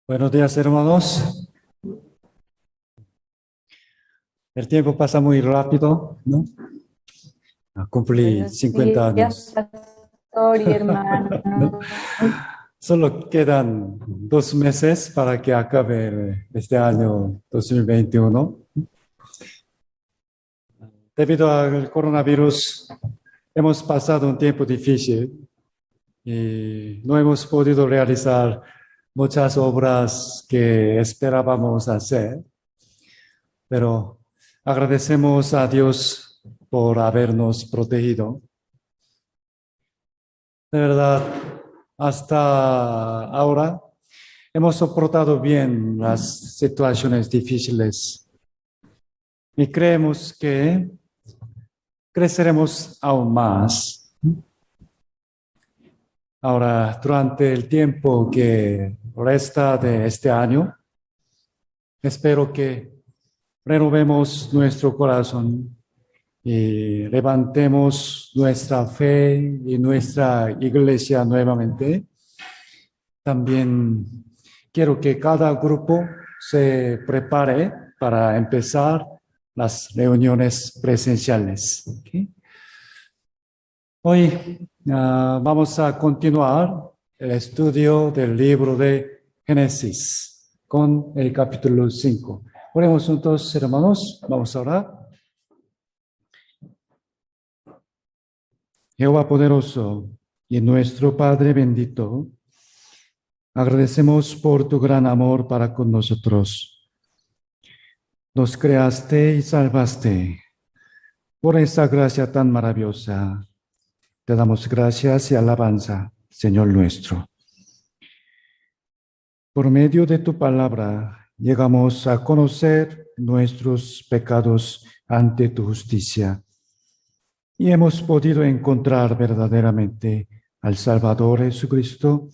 Buenos días, hermanos. El tiempo pasa muy rápido, ¿no? Cumplí Buenos 50 días, años. pastor y hermanos. ¿No? Solo quedan 2 meses para que acabe este año 2021. Debido al coronavirus, hemos pasado un tiempo difícil y no hemos podido realizar muchas obras que esperábamos hacer, pero agradecemos a Dios por habernos protegido. De verdad, hasta ahora hemos soportado bien las situaciones difíciles y creemos que creceremos aún más. Ahora, durante el tiempo que resta de este año, espero que renovemos nuestro corazón y levantemos nuestra fe y nuestra iglesia nuevamente. También quiero que cada grupo se prepare para empezar las reuniones presenciales. ¿Okay? Hoy vamos a continuar el estudio del libro de Génesis con el capítulo 5. Oremos juntos, hermanos. Vamos a orar. Jehová poderoso y nuestro Padre bendito, agradecemos por tu gran amor para con nosotros. Nos creaste y salvaste. Por esa gracia tan maravillosa, te damos gracias y alabanza, Señor nuestro. Por medio de tu palabra, llegamos a conocer nuestros pecados ante tu justicia y hemos podido encontrar verdaderamente al Salvador Jesucristo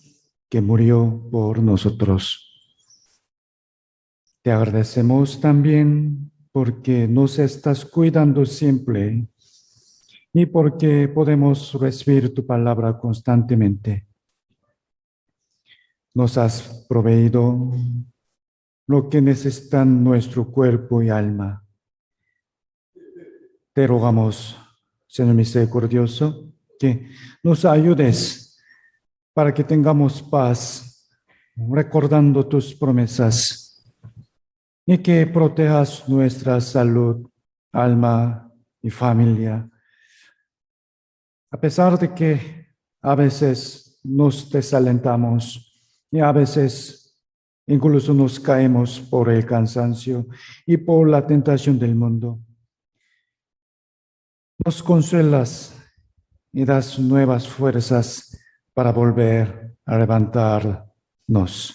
que murió por nosotros. Te agradecemos también porque nos estás cuidando siempre y porque podemos recibir tu palabra constantemente. Nos has proveído lo que necesitan nuestro cuerpo y alma. Te rogamos, Señor misericordioso, que nos ayudes para que tengamos paz, recordando tus promesas, y que protejas nuestra salud, alma y familia. A pesar de que a veces nos desalentamos y a veces incluso nos caemos por el cansancio y por la tentación del mundo, nos consuelas y das nuevas fuerzas para volver a levantarnos.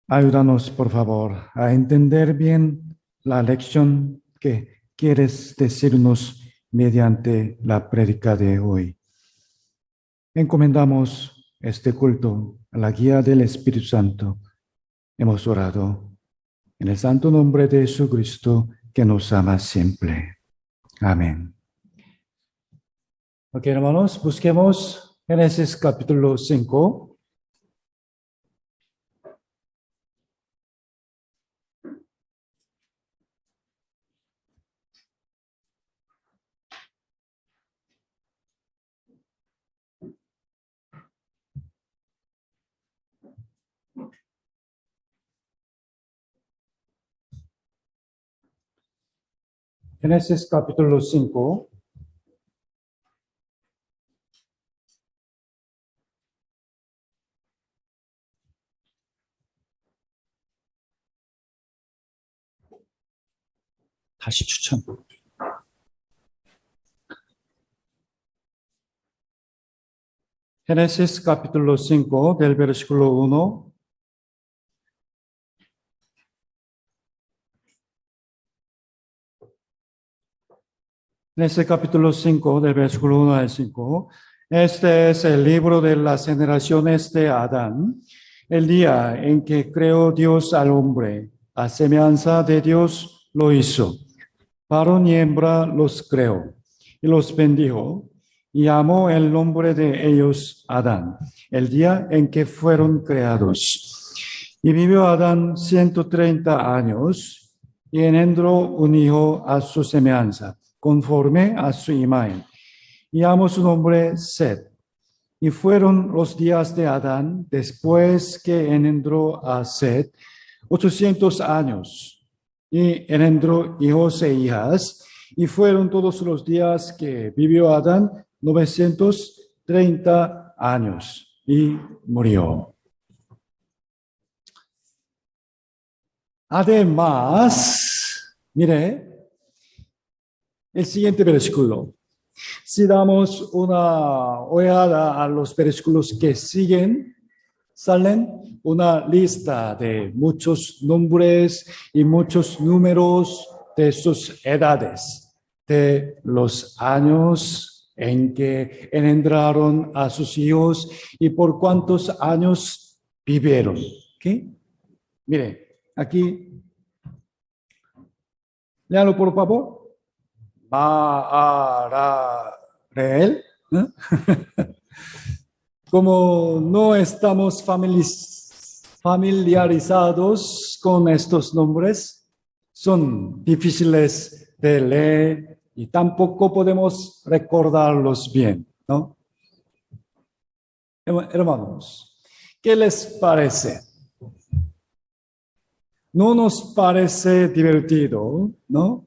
Ayúdanos, por favor, a entender bien la lección que quieres decirnos mediante la prédica de hoy. Encomendamos este culto a la guía del Espíritu Santo. Hemos orado en el santo nombre de Jesucristo, que nos ama siempre. Amén. Ok, hermanos, busquemos Génesis capítulo 5. Génesis capítulo 5. 다시 추천. Génesis capítulo 5 del versículo 1. Génesis capítulo 5 del versículo 1 al 5. Este es el libro de las generaciones de Adán, el día en que creó Dios al hombre, a semejanza de Dios lo hizo. Varón y hembra los creó y los bendijo y llamó el nombre de ellos Adán, el día en que fueron creados. Y vivió Adán 130 años y engendró un hijo a su semejanza, conforme a su imagen. Y llamó su nombre Set. Y fueron los días de Adán, después que engendró a Set, 800 años. Y engendró hijos e hijas. Y fueron todos los días que vivió Adán, 930 años. Y murió. Además, mire, el siguiente versículo. Si damos una ojeada a los versículos que siguen, salen una lista de muchos nombres y muchos números de sus edades, de los años en que engendraron a sus hijos y por cuántos años vivieron. ¿Okay? Mire, aquí, léalo por favor. Maharareel. Como no estamos familiarizados con estos nombres, son difíciles de leer y tampoco podemos recordarlos bien, ¿no? Hermanos, ¿qué les parece? No nos parece divertido, ¿no?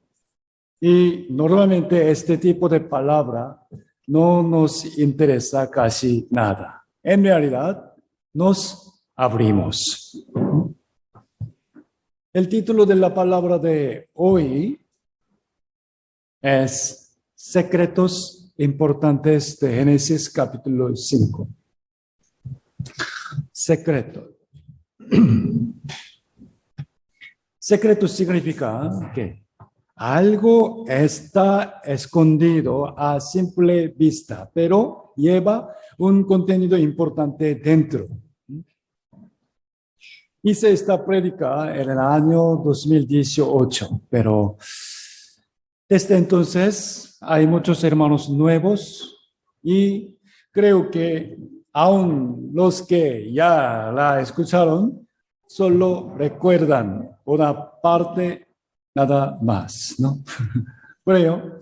Y normalmente este tipo de palabra no nos interesa casi nada. En realidad, nos abrimos. El título de la palabra de hoy es Secretos Importantes de Génesis capítulo 5. Secreto. Secreto significa que algo está escondido a simple vista, pero lleva un contenido importante dentro. Hice esta prédica en el año 2018, pero desde entonces hay muchos hermanos nuevos y creo que aún los que ya la escucharon solo recuerdan una parte nada más, ¿no? Pero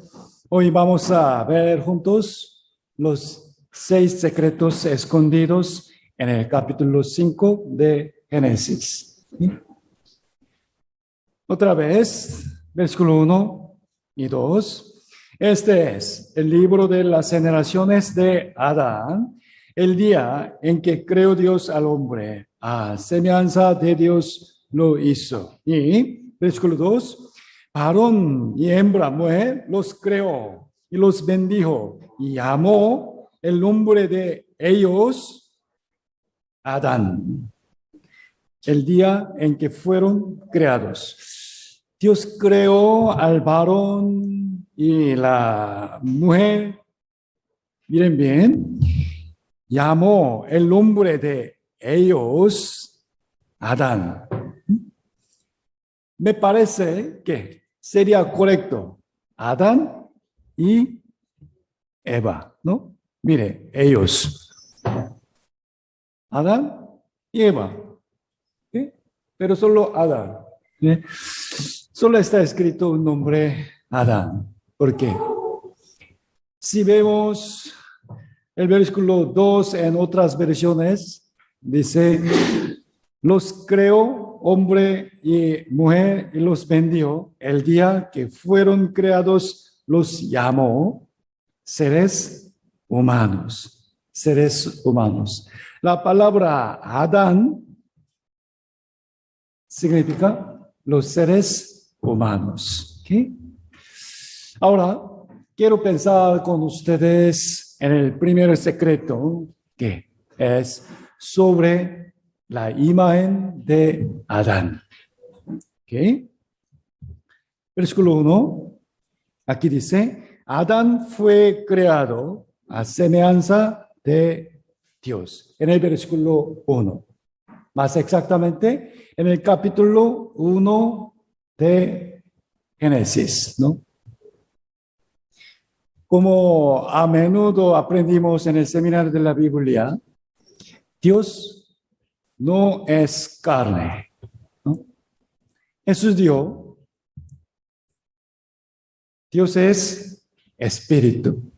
hoy vamos a ver juntos los 6 secretos escondidos en el capítulo 5 de Génesis. ¿Sí? Otra vez, versículo 1 y 2. Este es el libro de las generaciones de Adán, el día en que creó Dios al hombre, a semejanza de Dios lo hizo. Y versículo 2, varón y hembra, mujer, los creó y los bendijo y llamó el nombre de ellos Adán, el día en que fueron creados. Dios creó al varón y la mujer, miren bien, llamó el nombre de ellos Adán. Me parece que sería correcto Adán y Eva, ¿no? Mire, ellos. Adán y Eva. ¿Sí? Pero solo Adán. ¿Sí? Solo está escrito un nombre Adán. ¿Por qué? Si vemos el versículo 2 en otras versiones, dice, los creó hombre y mujer y los bendijo. El día que fueron creados los llamó seres humanos. Seres humanos. La palabra Adán significa los seres humanos. ¿Okay? Ahora, quiero pensar con ustedes en el primer secreto, que es sobre la imagen de Adán. ¿Ok? Versículo 1, aquí dice, Adán fue creado a semejanza de Dios. En el versículo 1. Más exactamente, en el capítulo 1 de Génesis, ¿no? Como a menudo aprendimos en el seminario de la Biblia, Dios no es carne, ¿no? Jesús dijo, Dios es espíritu.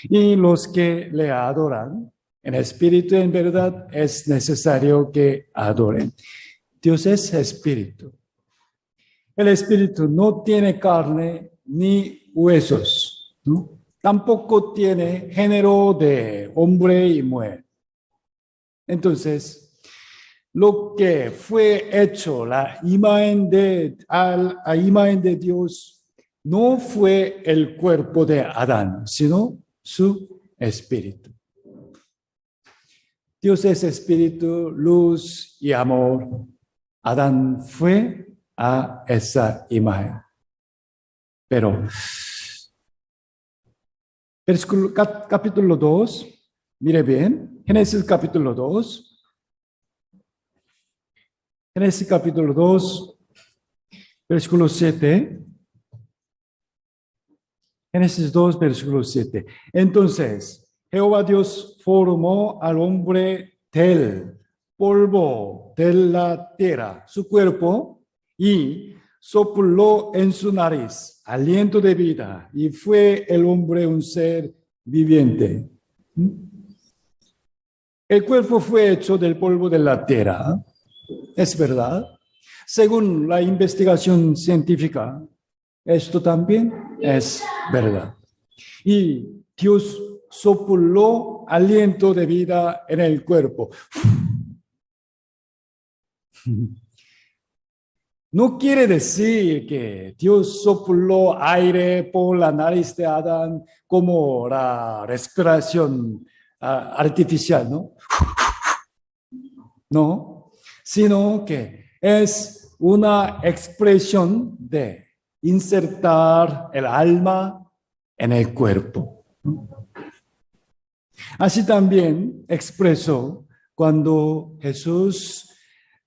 Y los que le adoran en espíritu y en verdad es necesario que adoren. Dios es espíritu. El espíritu no tiene carne ni huesos, ¿no? Tampoco tiene género de hombre y mujer. Entonces, lo que fue hecho, la imagen de Dios, no fue el cuerpo de Adán, sino su espíritu. Dios es espíritu, luz y amor. Adán fue a esa imagen. Pero, capítulo 2, mire bien, Génesis capítulo 2. Génesis capítulo 2, versículo 7. Génesis 2, versículo 7. Entonces, Jehová Dios formó al hombre del polvo de la tierra, su cuerpo, y sopló en su nariz aliento de vida, y fue el hombre un ser viviente. El cuerpo fue hecho del polvo de la tierra, es verdad. Según la investigación científica, esto también es verdad. Y Dios sopló aliento de vida en el cuerpo. No quiere decir que Dios sopló aire por la nariz de Adán como la respiración artificial, ¿no? No, sino que es una expresión de insertar el alma en el cuerpo. Así también expresó cuando Jesús,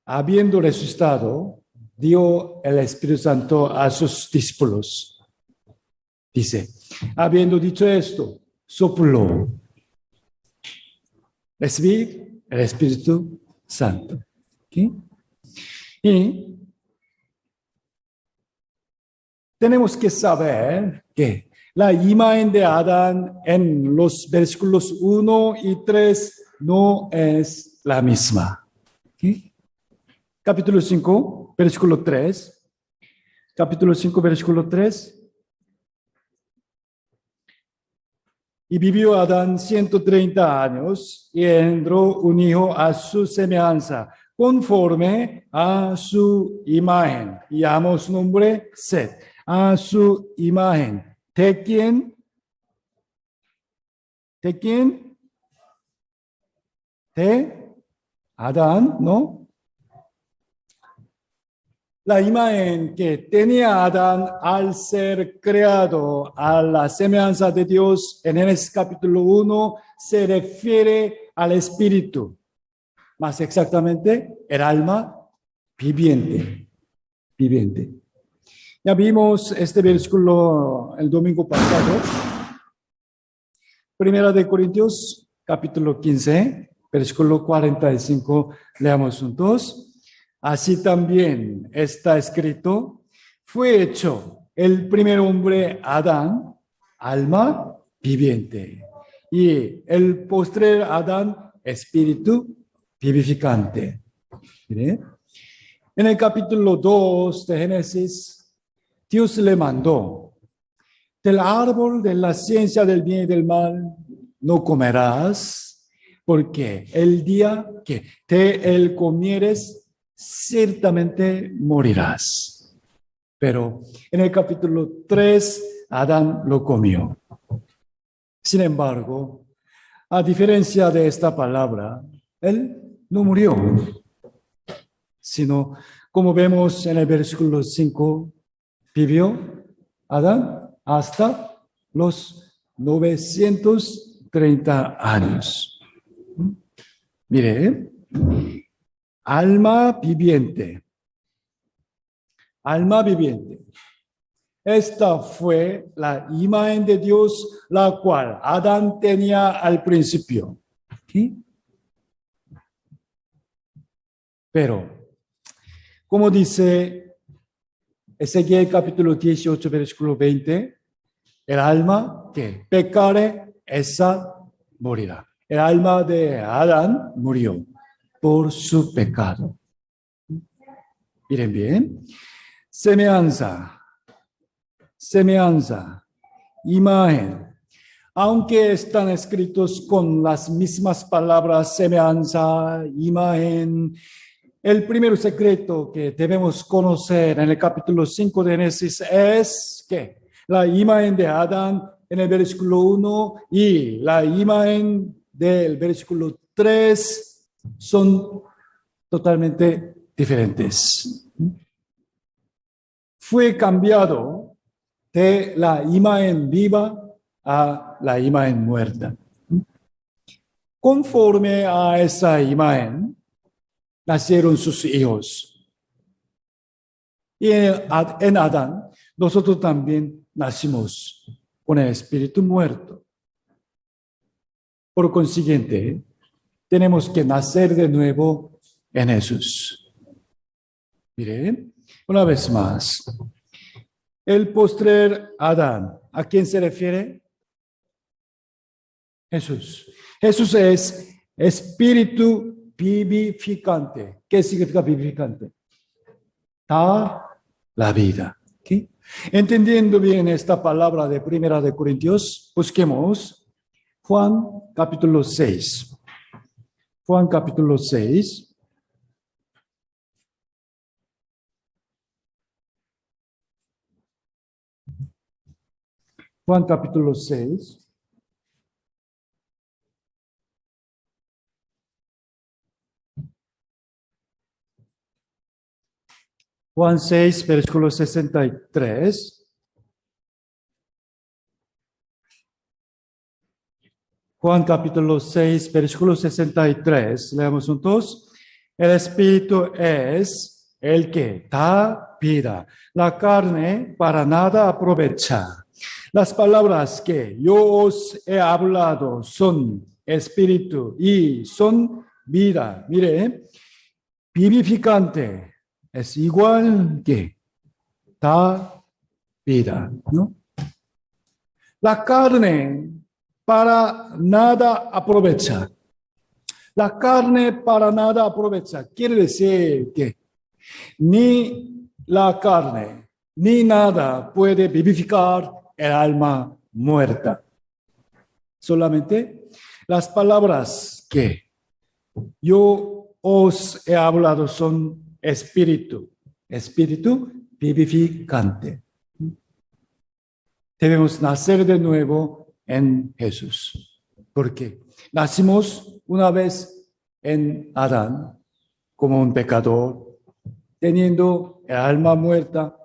habiendo resucitado, dio el Espíritu Santo a sus discípulos. Dice, habiendo dicho esto, sopló. Recibir el Espíritu Santo. ¿Okay? Y tenemos que saber que la imagen de Adán en los versículos 1 y 3 no es la misma. ¿Okay? Capítulo 5, versículo 3. Capítulo 5, versículo 3. Y vivió Adán 130 años y engendró un hijo a su semejanza, conforme a su imagen. Y llamó su nombre Set, a su imagen. ¿De quién? ¿De quién? De Adán, ¿no? La imagen que tenía Adán al ser creado a la semejanza de Dios en Génesis capítulo 1 se refiere al espíritu, más exactamente el alma viviente. Ya vimos este versículo el domingo pasado. Primera de Corintios capítulo 15, versículo 45, leamos juntos. Así también está escrito, fue hecho el primer hombre Adán, alma viviente, y el postrer Adán, espíritu vivificante. ¿Mire? En el capítulo 2 de Génesis, Dios le mandó, del árbol de la ciencia del bien y del mal no comerás, porque el día que de él comieres, ciertamente morirás. Pero en el capítulo 3, Adán lo comió. Sin embargo, a diferencia de esta palabra, él no murió, sino, como vemos en el versículo 5, vivió Adán hasta los 930 años. Mire, alma viviente. Alma viviente. Esta fue la imagen de Dios, la cual Adán tenía al principio. ¿Sí? Pero, como dice Ezequiel capítulo 18, versículo 20, el alma que pecare, esa morirá. El alma de Adán murió por su pecado. Miren bien, semejanza, imagen. Aunque están escritos con las mismas palabras, semejanza, imagen, el primer secreto que debemos conocer en el capítulo 5 de Génesis es que la imagen de Adán en el versículo 1 y la imagen del versículo 3 son totalmente diferentes. Fue cambiado de la imagen viva a la imagen muerta. Conforme a esa imagen, nacieron sus hijos. Y en Adán, nosotros también nacimos con el espíritu muerto. Por consiguiente, tenemos que nacer de nuevo en Jesús. Miren, una vez más, el postrer Adán, ¿a quién se refiere? Jesús. Jesús es espíritu vivificante. ¿Qué significa vivificante? Da la vida. ¿Okay? Entendiendo bien esta palabra de Primera de Corintios, busquemos Juan capítulo 6. Juan capítulo 6. Juan capítulo 6. Juan 6, versículo 63. Juan capítulo 6, versículo 63. Leamos juntos. El Espíritu es el que da vida. La carne para nada aprovecha. Las palabras que yo os he hablado son espíritu y son vida. Mire, vivificante. Es igual que da vida, ¿no? La carne para nada aprovecha. La carne para nada aprovecha. Quiere decir que ni la carne ni nada puede vivificar el alma muerta. Solamente las palabras que yo os he hablado son espíritu vivificante. Debemos nacer de nuevo en Jesús, porque nacimos una vez en Adán como un pecador, teniendo el alma muerta.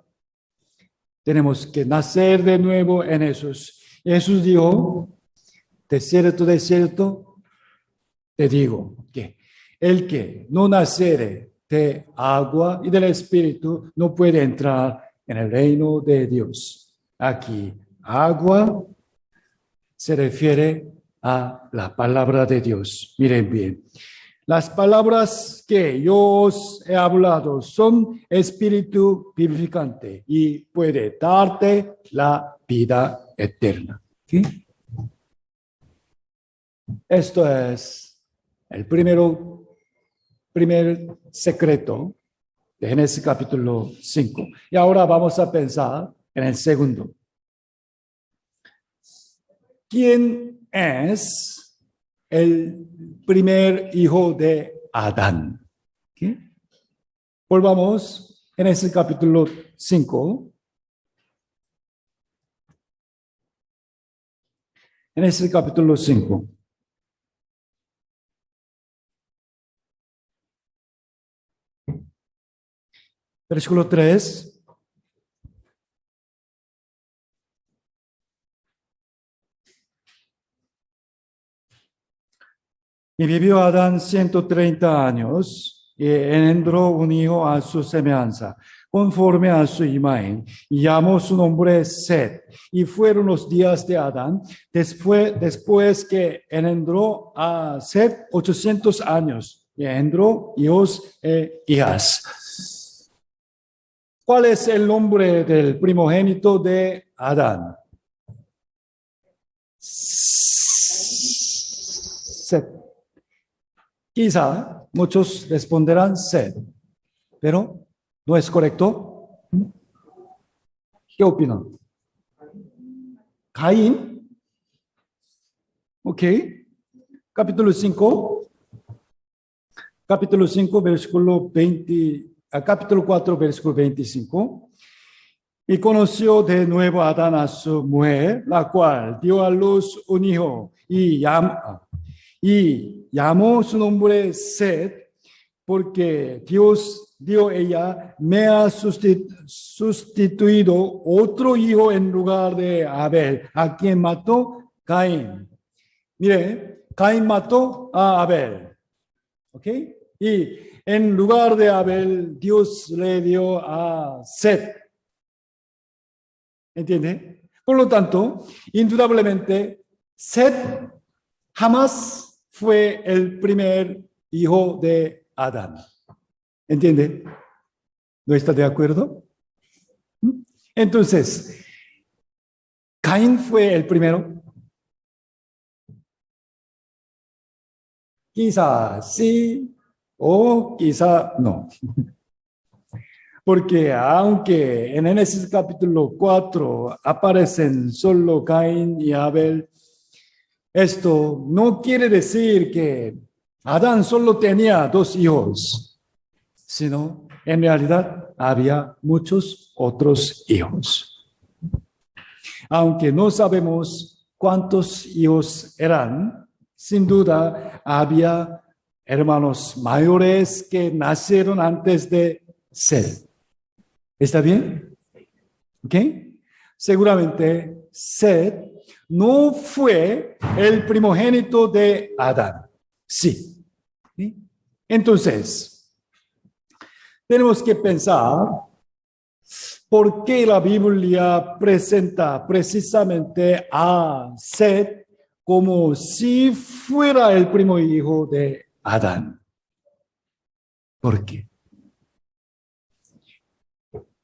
Tenemos que nacer de nuevo en Jesús. Jesús dijo, de cierto, te digo que el que no naciere de agua y del Espíritu no puede entrar en el reino de Dios. Aquí, agua se refiere a la palabra de Dios. Miren bien, las palabras que yo os he hablado son espíritu vivificante y puede darte la vida eterna. ¿Sí? Esto es el primer secreto de Génesis capítulo 5. Y ahora vamos a pensar en el segundo. ¿Quién es el primer hijo de Adán? ¿Okay? Volvamos a Génesis capítulo 5. Génesis capítulo 5. Versículo 3. Y vivió Adán 130 años y engendró un hijo a su semejanza, conforme a su imagen, y llamó su nombre Set. Y fueron los días de Adán, después que engendró a Set 800 años. y engendró hijos e hijas. ¿Cuál es el nombre del primogénito de Adán? Set. Quizá muchos responderán Set, pero no es correcto. ¿Qué opinan? Caín. Ok. Capítulo 5, versículo 20, capítulo 4, versículo 25. Y conoció de nuevo a Adán a su mujer, la cual dio a luz un hijo y llamó su nombre Set, porque Dios dio ella, me ha sustituido otro hijo en lugar de Abel, a quien mató Caín. Mire, Caín mató a Abel, ¿ok? Y en lugar de Abel, Dios le dio a Set. ¿Entiende? Por lo tanto, indudablemente, Set jamás fue el primer hijo de Adán. ¿Entiende? ¿No está de acuerdo? Entonces, Caín fue el primero. Quizá sí o quizá no. Porque aunque en Génesis capítulo 4 aparecen solo Caín y Abel, esto no quiere decir que Adán solo tenía 2 hijos, sino en realidad había muchos otros hijos. Aunque no sabemos cuántos hijos eran, sin duda había hermanos mayores que nacieron antes de Set. ¿Está bien? ¿Ok? Seguramente Set no fue el primogénito de Adán. Sí. ¿Sí? Entonces, tenemos que pensar por qué la Biblia presenta precisamente a Set como si fuera el primo hijo de Adán. ¿Por qué?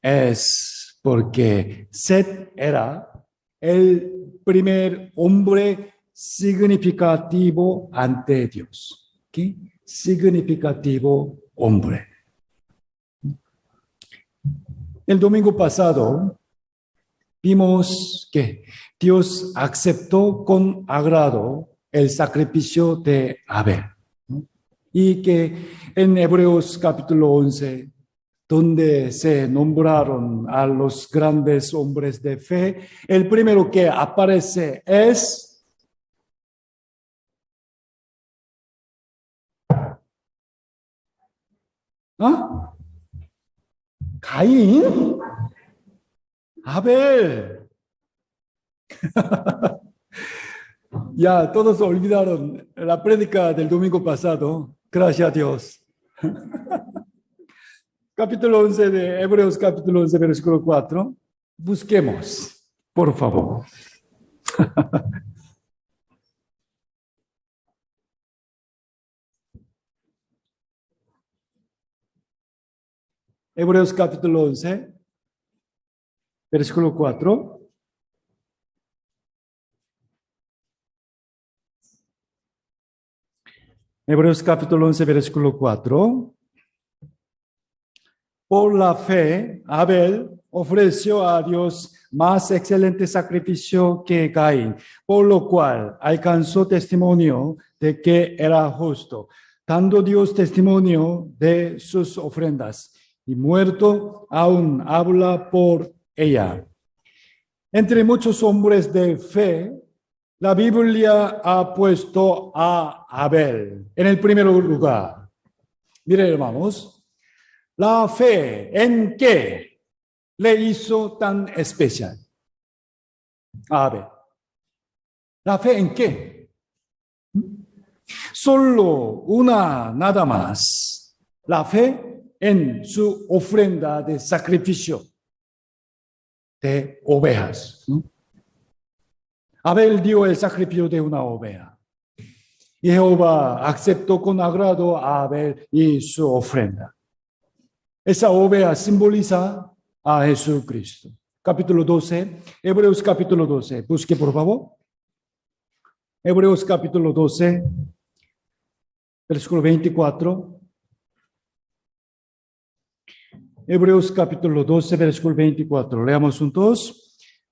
Es porque Set era el primer hombre significativo ante Dios. ¿Okay? Significativo hombre. El domingo pasado vimos que Dios aceptó con agrado el sacrificio de Abel, ¿no? Y que en Hebreos capítulo 11, donde se nombraron a los grandes hombres de fe, el primero que aparece es Caín, Abel. Ya todos olvidaron la prédica del domingo pasado. Gracias a Dios. Capítulo 11 de Hebreos, capítulo 11, versículo 4. Busquemos, por favor. Hebreos capítulo 11, versículo 4. Hebreos capítulo 11, versículo 4. Por la fe, Abel ofreció a Dios más excelente sacrificio que Caín, por lo cual alcanzó testimonio de que era justo, dando Dios testimonio de sus ofrendas, y muerto aún habla por ella. Entre muchos hombres de fe, la Biblia ha puesto a Abel en el primer lugar. Miren, hermanos, la fe en qué le hizo tan especial a Abel. ¿La fe en qué? Solo una nada más. La fe en su ofrenda de sacrificio de ovejas. Abel dio el sacrificio de una oveja. Y Jehová aceptó con agrado a Abel y su ofrenda. Esa oveja simboliza a Jesucristo. Capítulo 12, Hebreos capítulo 12. Busque por favor. Hebreos capítulo 12, versículo 24. Hebreos capítulo 12, versículo 24. Leamos juntos.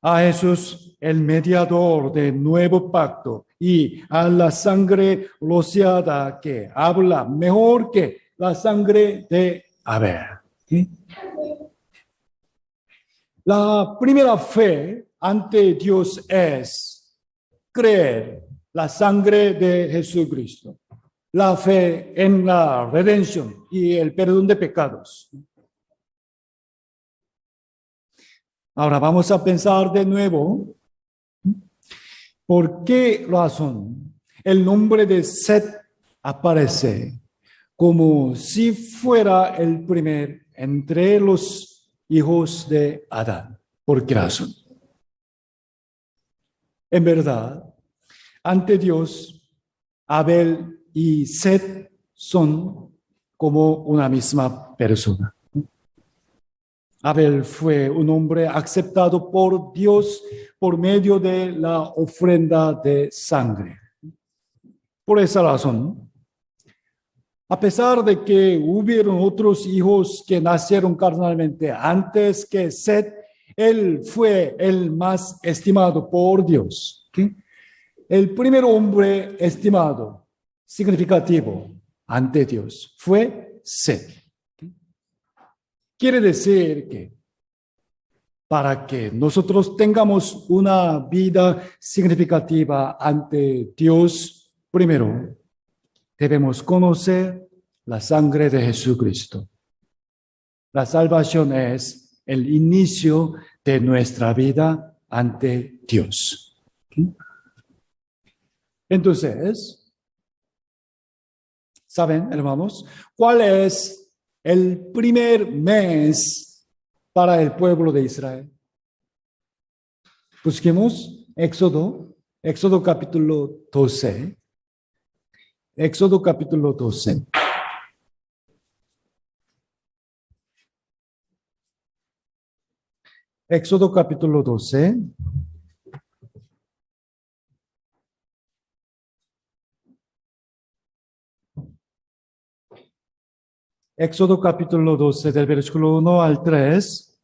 A Jesús, el mediador del nuevo pacto, y a la sangre rociada que habla mejor que la sangre de Abel. ¿Sí? La primera fe ante Dios es creer la sangre de Jesucristo, la fe en la redención y el perdón de pecados. Ahora vamos a pensar de nuevo, ¿por qué razón el nombre de Set aparece como si fuera el primer entre los hijos de Adán? ¿Por qué razón? En verdad, ante Dios, Abel y Set son como una misma persona. Abel fue un hombre aceptado por Dios por medio de la ofrenda de sangre. Por esa razón, a pesar de que hubieron otros hijos que nacieron carnalmente antes que Set, él fue el más estimado por Dios. ¿Okay? El primer hombre estimado, significativo ante Dios, fue Set. Quiere decir que para que nosotros tengamos una vida significativa ante Dios, primero debemos conocer la sangre de Jesucristo. La salvación es el inicio de nuestra vida ante Dios. Entonces, ¿saben, hermanos, cuál es el primer mes para el pueblo de Israel? Busquemos Éxodo capítulo 12. Éxodo capítulo 12. Éxodo capítulo 12. Éxodo capítulo 12, del versículo 1 al 3.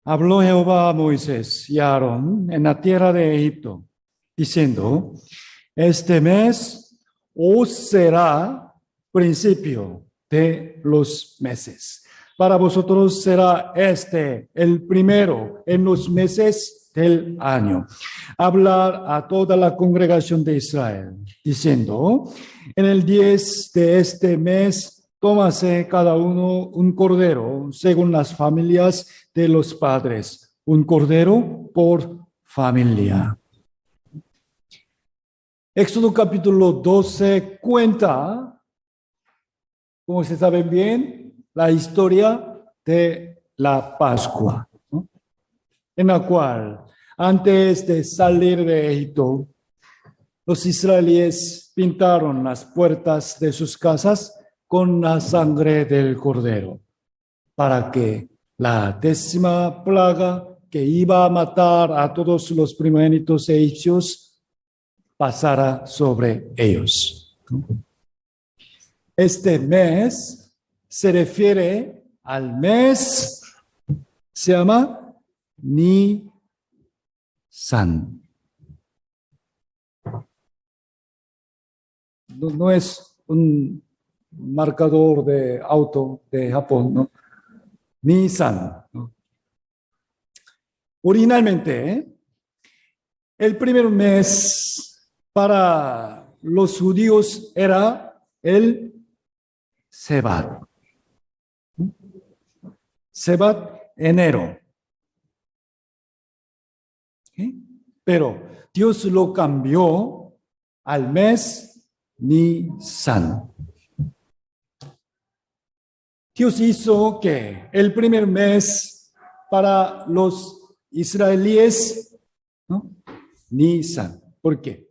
Habló Jehová a Moisés y a Aarón en la tierra de Egipto, diciendo: este mes os será principio de los meses. Para vosotros será este el primero en los meses del año. Hablar a toda la congregación de Israel, diciendo: en el 10 de este mes tómase cada uno un cordero según las familias de los padres, un cordero por familia. Éxodo capítulo 12 cuenta, como se sabe bien, la historia de la Pascua, ¿no? En la cual, antes de salir de Egipto, los israelíes pintaron las puertas de sus casas con la sangre del cordero, para que la 10ª plaga que iba a matar a todos los primogénitos egipcios pasara sobre ellos. Este mes se refiere al mes, se llama Nisan. No es un marcador de auto de Japón, ¿no? Nisan, ¿no? Originalmente, el primer mes para los judíos era el Sebat. Sebat, enero. ¿Okay? Pero Dios lo cambió al mes Nisan. Dios hizo que el primer mes para los israelíes, ¿no?, Nisan. ¿Por qué?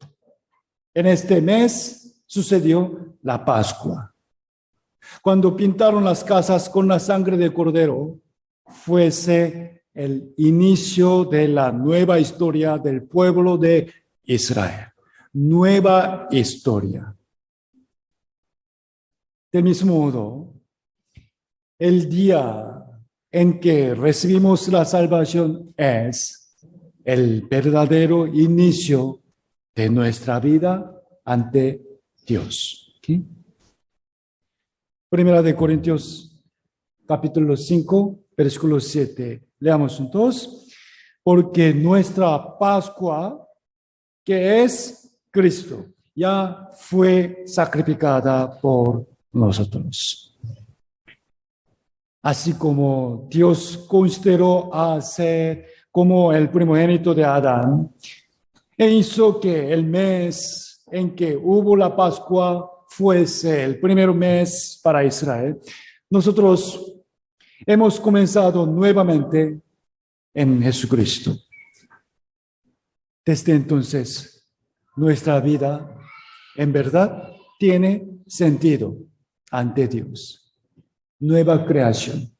En este mes sucedió la Pascua. Cuando pintaron las casas con la sangre de cordero, fuese el inicio de la nueva historia del pueblo de Israel. Nueva historia. De mismo modo, el día en que recibimos la salvación es el verdadero inicio de nuestra vida ante Dios. ¿Okay? Primera de Corintios, capítulo 5, versículo 7. Leamos juntos. Porque nuestra Pascua, que es Cristo, ya fue sacrificada por nosotros. Así como Dios consideró a ser como el primogénito de Adán, e hizo que el mes en que hubo la Pascua fuese el primer mes para Israel, nosotros hemos comenzado nuevamente en Jesucristo. Desde entonces, nuestra vida en verdad tiene sentido ante Dios. Nueva creación.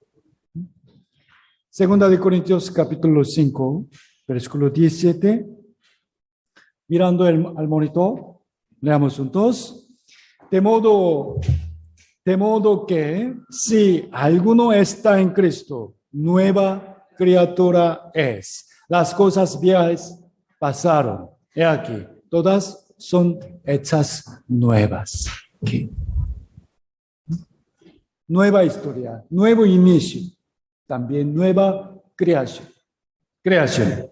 Segunda de Corintios capítulo 5, versículo 17. Mirando al monitor, leamos juntos. De modo que si alguno está en Cristo, nueva criatura es. Las cosas viejas pasaron. He aquí, todas son hechas nuevas. ¿Okay? Nueva historia, nuevo inicio, también nueva creación. Creación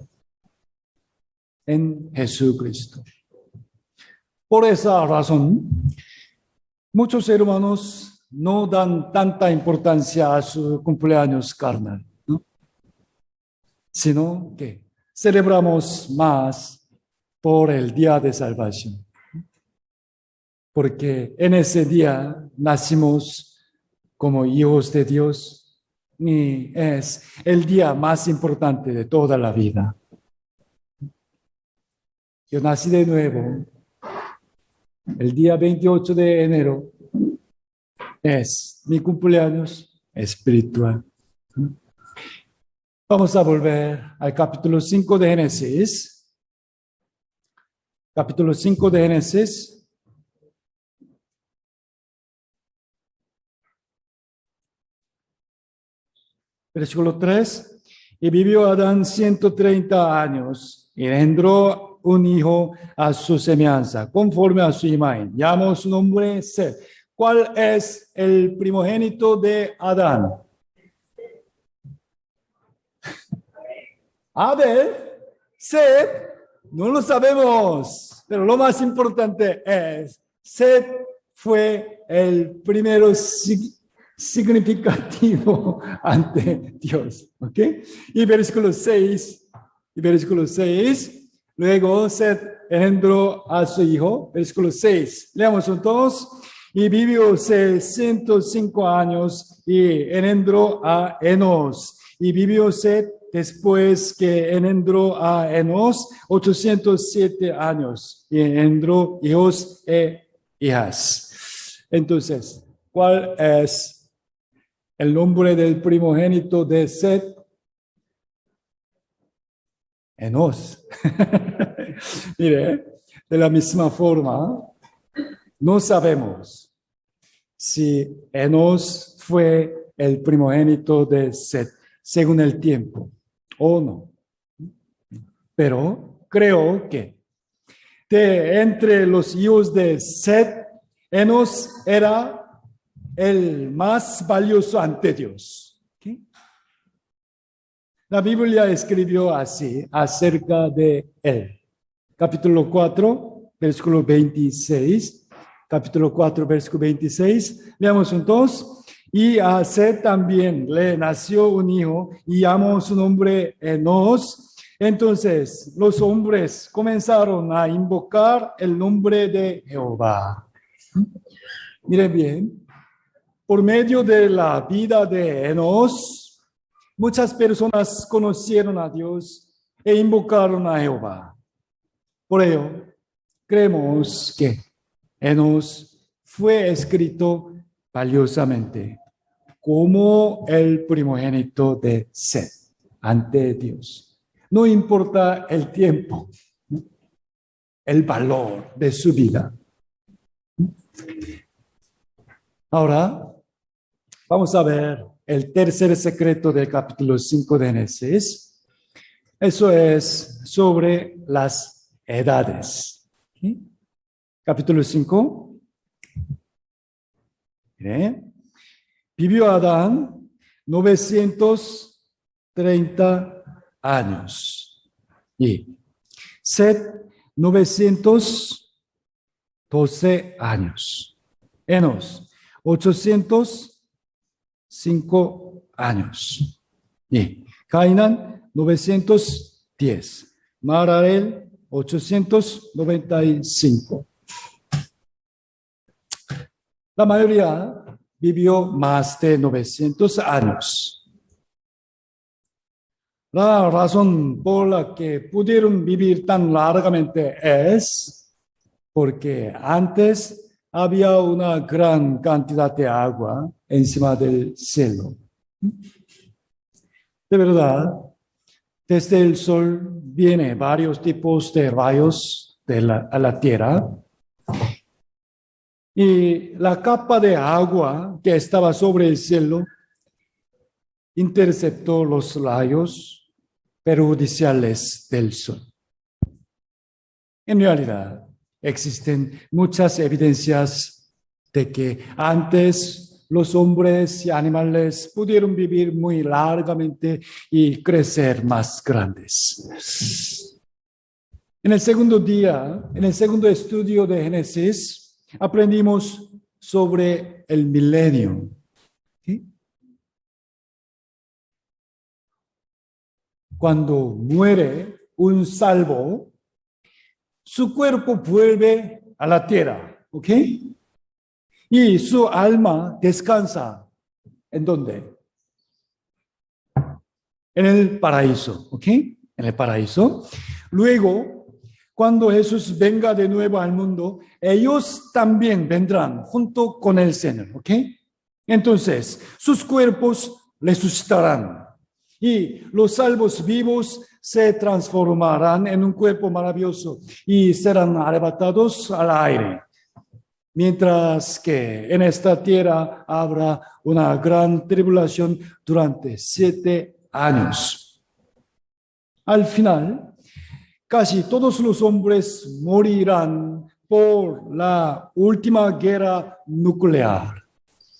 en Jesucristo. Por esa razón, muchos hermanos no dan tanta importancia a su cumpleaños carnal, ¿no? Sino que celebramos más por el día de salvación. Porque en ese día nacimos como hijos de Dios y es el día más importante de toda la vida. Yo nací de nuevo. El día 28 de enero es mi cumpleaños espiritual. Vamos a volver al capítulo 5 de Génesis. Capítulo 5 de Génesis. Versículo 3. Y vivió Adán 130 años y engendró un hijo a su semejanza, conforme a su imagen. Llamó su nombre Set. ¿Cuál es el primogénito de Adán? Abel. Set. No lo sabemos, pero lo más importante es, Set fue el primero significativo ante Dios. ¿Ok? Y versículo 6. Luego Set engendró a su hijo. Versículo 6. Leamos juntos. Y vivió 105 años y engendró a Enos. Y vivió Set después que engendró a Enos 807 años. Y engendró hijos e hijas. Entonces, ¿cuál es el nombre del primogénito de Set? Enos. Mire, de la misma forma, no sabemos si Enos fue el primogénito de Set según el tiempo o no. Pero creo que de entre los hijos de Set, Enos era el más valioso ante Dios. ¿Okay? La Biblia escribió así acerca de él. Capítulo 4, versículo 26. Capítulo 4, versículo 26. Leamos juntos. Y a Set también le nació un hijo y llamó su nombre Enos. Entonces los hombres comenzaron a invocar el nombre de Jehová. Miren bien. Por medio de la vida de Enos, muchas personas conocieron a Dios e invocaron a Jehová. Por ello, creemos que Enos fue escrito valiosamente como el primogénito de Set ante Dios. No importa el tiempo, el valor de su vida. Ahora, vamos a ver el tercer secreto del capítulo 5 de Génesis. Eso es sobre las edades. ¿Sí? Capítulo 5. Miren. Vivió Adán 930 años. Y Set 912 años. Enos 805 años. Y Cainán 910. Mahalaleel 895. La mayoría vivió más de 900 años. La razón por la que pudieron vivir tan largamente es porque antes había una gran cantidad de agua encima del cielo. De verdad, desde el sol vienen varios tipos de rayos a la tierra. Y la capa de agua que estaba sobre el cielo interceptó los rayos perjudiciales del sol. En realidad, existen muchas evidencias de que antes los hombres y animales pudieron vivir muy largamente y crecer más grandes. En el segundo estudio de Génesis, aprendimos sobre el milenio. ¿Sí? Cuando muere un salvo, su cuerpo vuelve a la tierra, ¿ok? Y su alma descansa. ¿En dónde? En el paraíso, ¿ok? En el paraíso. Luego, cuando Jesús venga de nuevo al mundo, ellos también vendrán junto con el Señor, ¿ok? Entonces, sus cuerpos resucitarán y los salvos vivos se transformarán en un cuerpo maravilloso y serán arrebatados al aire. Mientras que en esta tierra habrá una gran tribulación durante 7 años. Al final, casi todos los hombres morirán por la última guerra nuclear.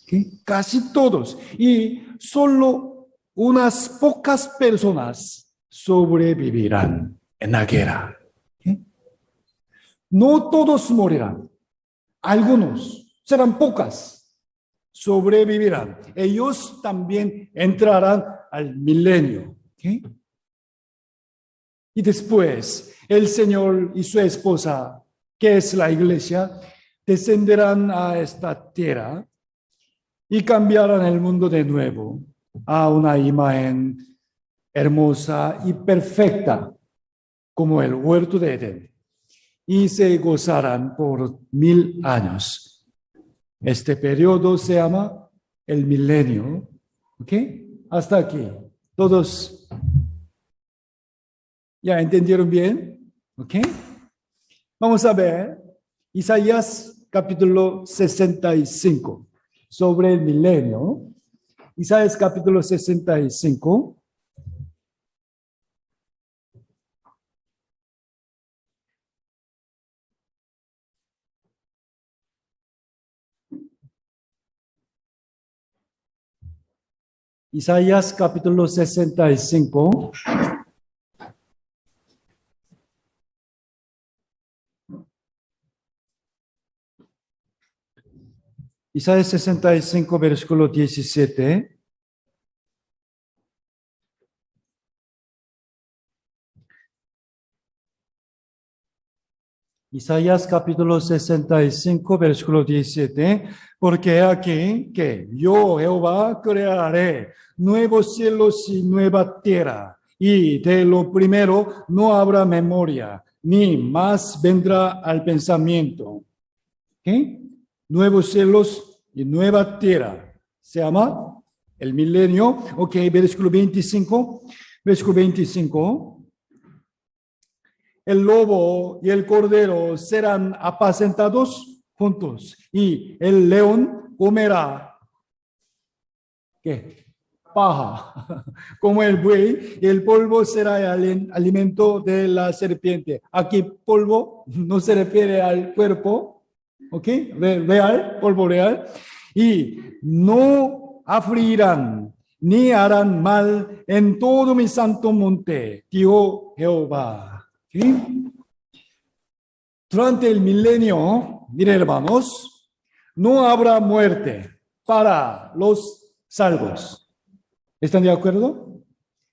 ¿Okay? Casi todos. Y solo unas pocas personas sobrevivirán en la guerra. ¿Okay? No todos morirán. Algunos, serán pocas, sobrevivirán. Ellos también entrarán al milenio. ¿Okay? Y después, el Señor y su esposa, que es la iglesia, descenderán a esta tierra y cambiarán el mundo de nuevo a una imagen hermosa y perfecta, como el huerto de Edén, y se gozarán por 1000 años. Este periodo se llama el milenio. ¿Ok? Hasta aquí. ¿Todos ya entendieron bien? ¿Ok? Vamos a ver Isaías capítulo 65 sobre el milenio. Isaías capítulo 65. Isaías capítulo 65. Isaías 65, versículo 17. Isaías capítulo 65, versículo 17. Porque aquí que yo, Jehová, crearé nuevos cielos y nueva tierra, y de lo primero no habrá memoria, ni más vendrá al pensamiento. ¿Okay? Nuevos cielos y nueva tierra. Se llama el milenio. Ok, versículo 25. Versículo 25. El lobo y el cordero serán apacentados juntos y el león comerá, ¿qué? Paja, como el buey, y el polvo será el alimento de la serpiente. Aquí polvo no se refiere al cuerpo, ¿ok? Real, polvo real. Y no afligirán ni harán mal en todo mi santo monte, dijo Jehová. ¿Sí? Durante el milenio, miren hermanos, no habrá muerte para los salvos. ¿Están de acuerdo?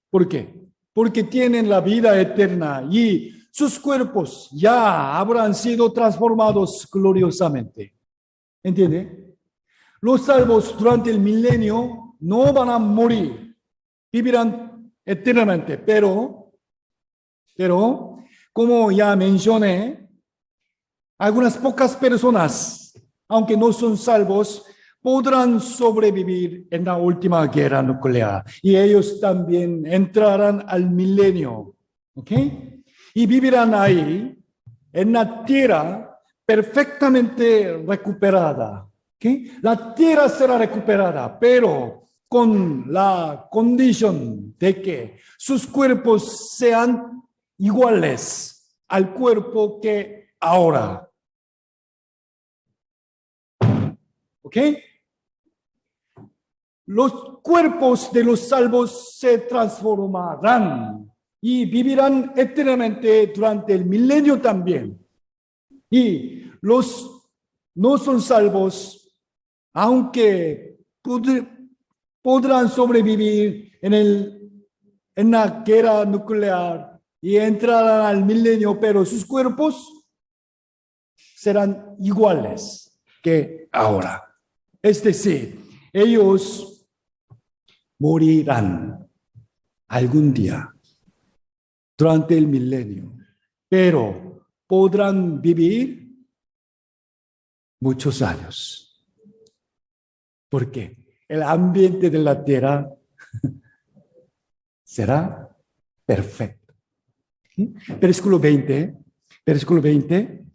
¿Por qué? Porque tienen la vida eterna y sus cuerpos ya habrán sido transformados gloriosamente. ¿Entiende? Los salvos durante el milenio no van a morir, vivirán eternamente, pero como ya mencioné, algunas pocas personas, aunque no son salvos, podrán sobrevivir en la última guerra nuclear y ellos también entrarán al milenio, ¿ok? Y vivirán ahí en la tierra perfectamente recuperada, ¿ok? La tierra será recuperada, pero con la condición de que sus cuerpos sean iguales al cuerpo que ahora. ¿Ok? Los cuerpos de los salvos se transformarán y vivirán eternamente durante el milenio también. Y los no son salvos, aunque podrán sobrevivir en la guerra nuclear y entrarán al milenio, pero sus cuerpos serán iguales que ahora. Es decir, ellos morirán algún día durante el milenio, pero podrán vivir muchos años. Porque el ambiente de la tierra será perfecto. ¿Sí? Versículo 20. Versículo 20.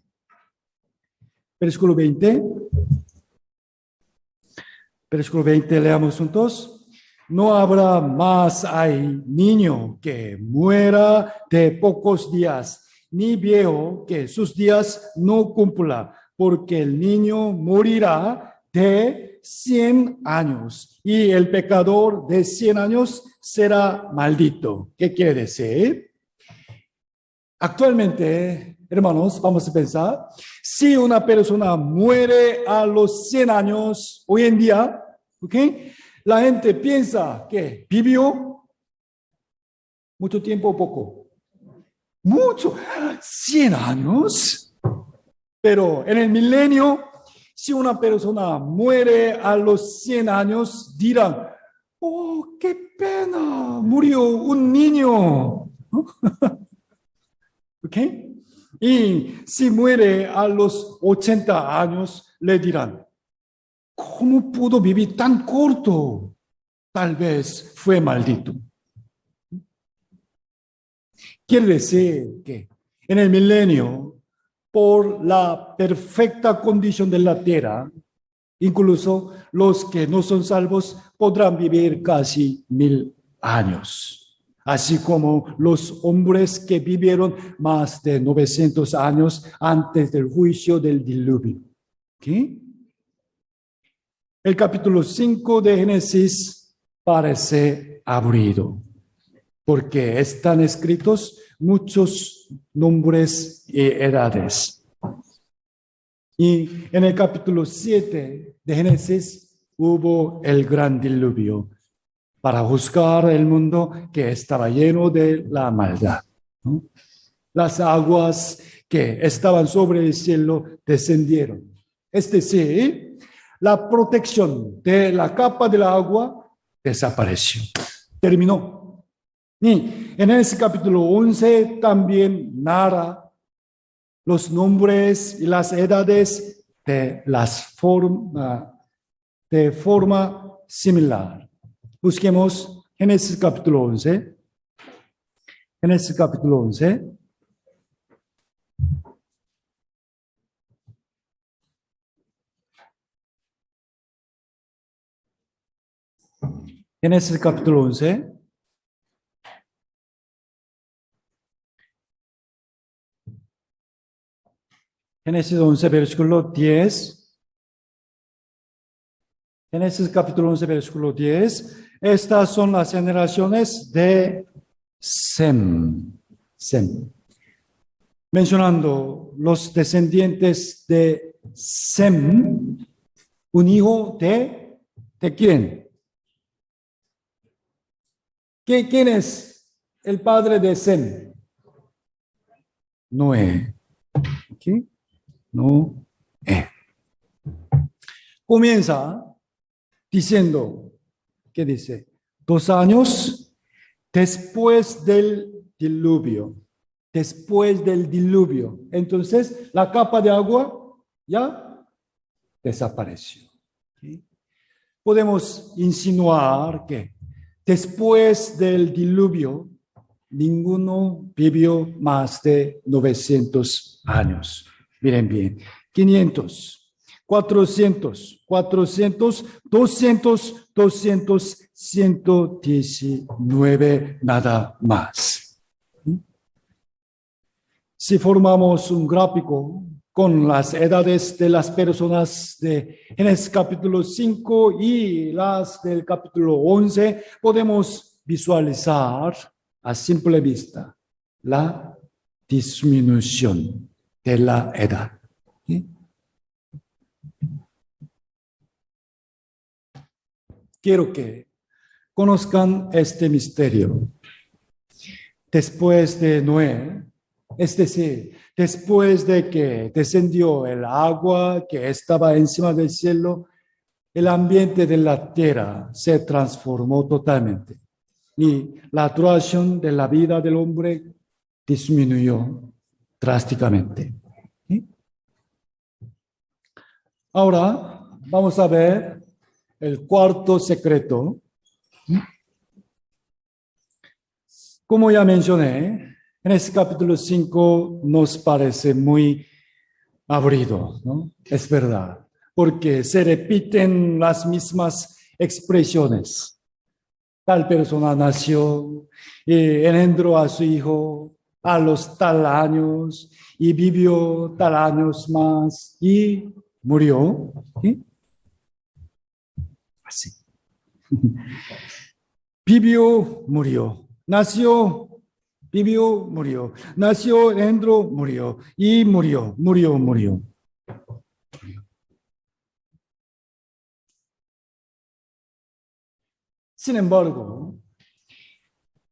Versículo 20. Versículo 20, leamos juntos. No habrá más hay niño que muera de pocos días, ni viejo que sus días no cumpla, porque el niño morirá de 100 años y el pecador de 100 años será maldito. ¿Qué quiere decir? Actualmente, hermanos, vamos a pensar, si una persona muere a los 100 años hoy en día, ¿ok? La gente piensa que vivió mucho tiempo o poco. Mucho, 100 años. Pero en el milenio, si una persona muere a los 100 años, dirán, oh, qué pena, murió un niño. ¿Ok? Y si muere a los 80 años, le dirán, ¿cómo pudo vivir tan corto? Tal vez fue maldito. Quiere decir que en el milenio, por la perfecta condición de la tierra, incluso los que no son salvos podrán vivir casi 1000 años. Así como los hombres que vivieron más de 900 años antes del juicio del diluvio. ¿Okay? El capítulo 5 de Génesis parece aburrido, porque están escritos muchos nombres y edades. Y en el capítulo 7 de Génesis hubo el gran diluvio para juzgar el mundo que estaba lleno de la maldad, ¿no? Las aguas que estaban sobre el cielo descendieron. Es decir, la protección de la capa del agua desapareció, terminó. Y en ese capítulo 11 también narra los nombres y las edades de forma similar. Busquemos Génesis capítulo 11. Génesis capítulo 11. Génesis capítulo 11. Génesis 11, versículo 10. Génesis capítulo 11, versículo 10. Estas son las generaciones de Sem. Sem. Mencionando los descendientes de Sem, un hijo ¿de quién? ¿Quién es el padre de Sem? Noé. ¿Okay? Noé. Comienza diciendo, ¿qué dice? 2 años después del diluvio. Después del diluvio. Entonces, la capa de agua ya desapareció. ¿Okay? Podemos insinuar que después del diluvio, ninguno vivió más de 900 años. Miren bien, 500. 400, 200, 119, nada más. Si formamos un gráfico con las edades de las personas de Génesis capítulo 5 y las del capítulo 11, podemos visualizar a simple vista la disminución de la edad. ¿Sí? Quiero que conozcan este misterio. Después de Noé, es decir, después de que descendió el agua que estaba encima del cielo, el ambiente de la tierra se transformó totalmente y la duración de la vida del hombre disminuyó drásticamente. ¿Sí? Ahora vamos a ver el cuarto secreto. Como ya mencioné, en este capítulo 5 nos parece muy aburrido, ¿no? Es verdad, porque se repiten las mismas expresiones. Tal persona nació y engendró a su hijo a los tal años y vivió tal años más y murió. ¿Sí? Así. Vivió, murió. Nació, vivió, murió. Nació, engendró, murió. Y murió. Sin embargo,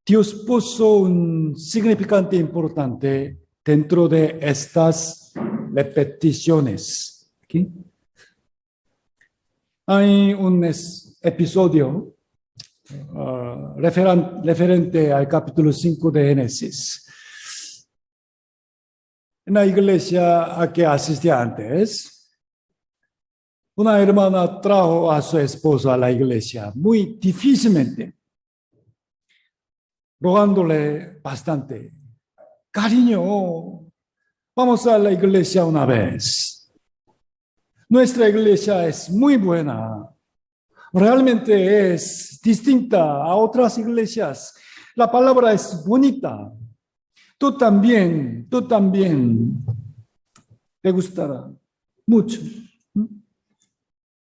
Dios puso un significante importante dentro de estas repeticiones. ¿Okay? Hay un episodio referente al capítulo 5 de Génesis. En la iglesia a que asistía antes, una hermana trajo a su esposo a la iglesia muy difícilmente, rogándole bastante. Cariño, vamos a la iglesia una vez. Nuestra iglesia es muy buena. Realmente es distinta a otras iglesias. La palabra es bonita. Tú también te gustará mucho.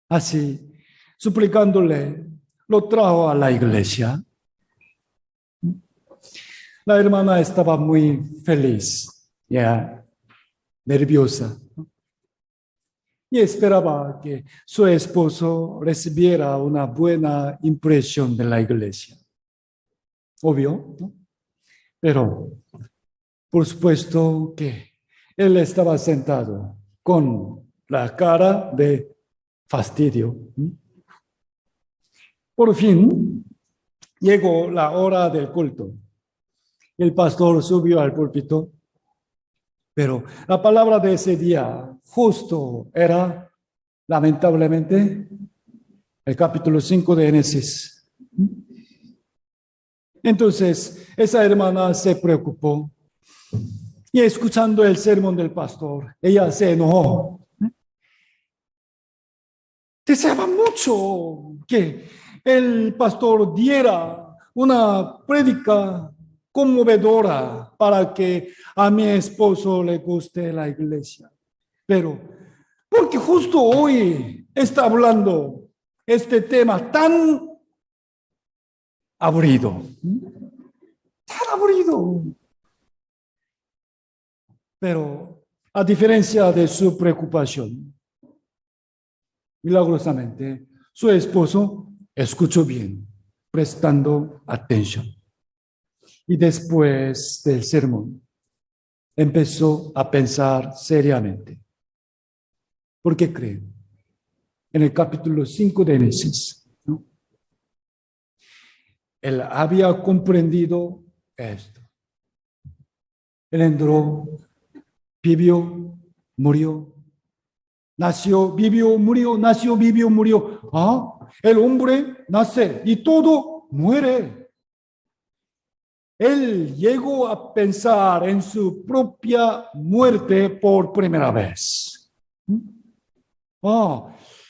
Así, suplicándole, lo trajo a la iglesia. La hermana estaba muy feliz, ya nerviosa, y esperaba que su esposo recibiera una buena impresión de la iglesia. Obvio, ¿no? Pero, por supuesto que él estaba sentado con la cara de fastidio. Por fin, llegó la hora del culto. El pastor subió al púlpito Pero la palabra de ese día justo era, lamentablemente, el capítulo 5 de Génesis. Entonces, esa hermana se preocupó y escuchando el sermón del pastor, ella se enojó. Deseaba mucho que el pastor diera una prédica conmovedora para que a mi esposo le guste la iglesia. Pero, porque justo hoy está hablando este tema tan aburrido, pero a diferencia de su preocupación, milagrosamente, su esposo escuchó bien, prestando atención. Y después del sermón, empezó a pensar seriamente. ¿Por qué creen? En el capítulo 5 de Génesis, ¿no? Él había comprendido esto. Él entró, vivió, murió. Nació, vivió, murió, nació, vivió, murió. El hombre nace y todo muere. Él llegó a pensar en su propia muerte por primera vez.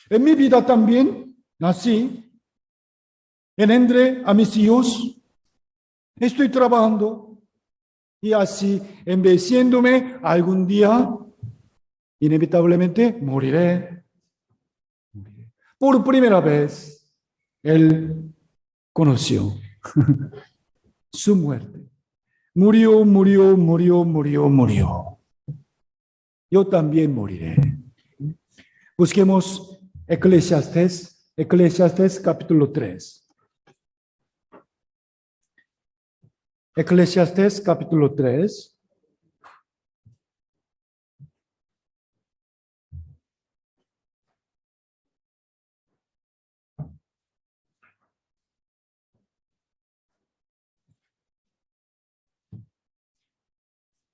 En mi vida también nací, engendré a mis hijos, estoy trabajando y así envejeciéndome algún día, inevitablemente moriré. Por primera vez, él conoció su muerte. Murió, murió, murió, murió, murió. Yo también moriré. Busquemos Eclesiastés capítulo 3. Eclesiastés capítulo 3.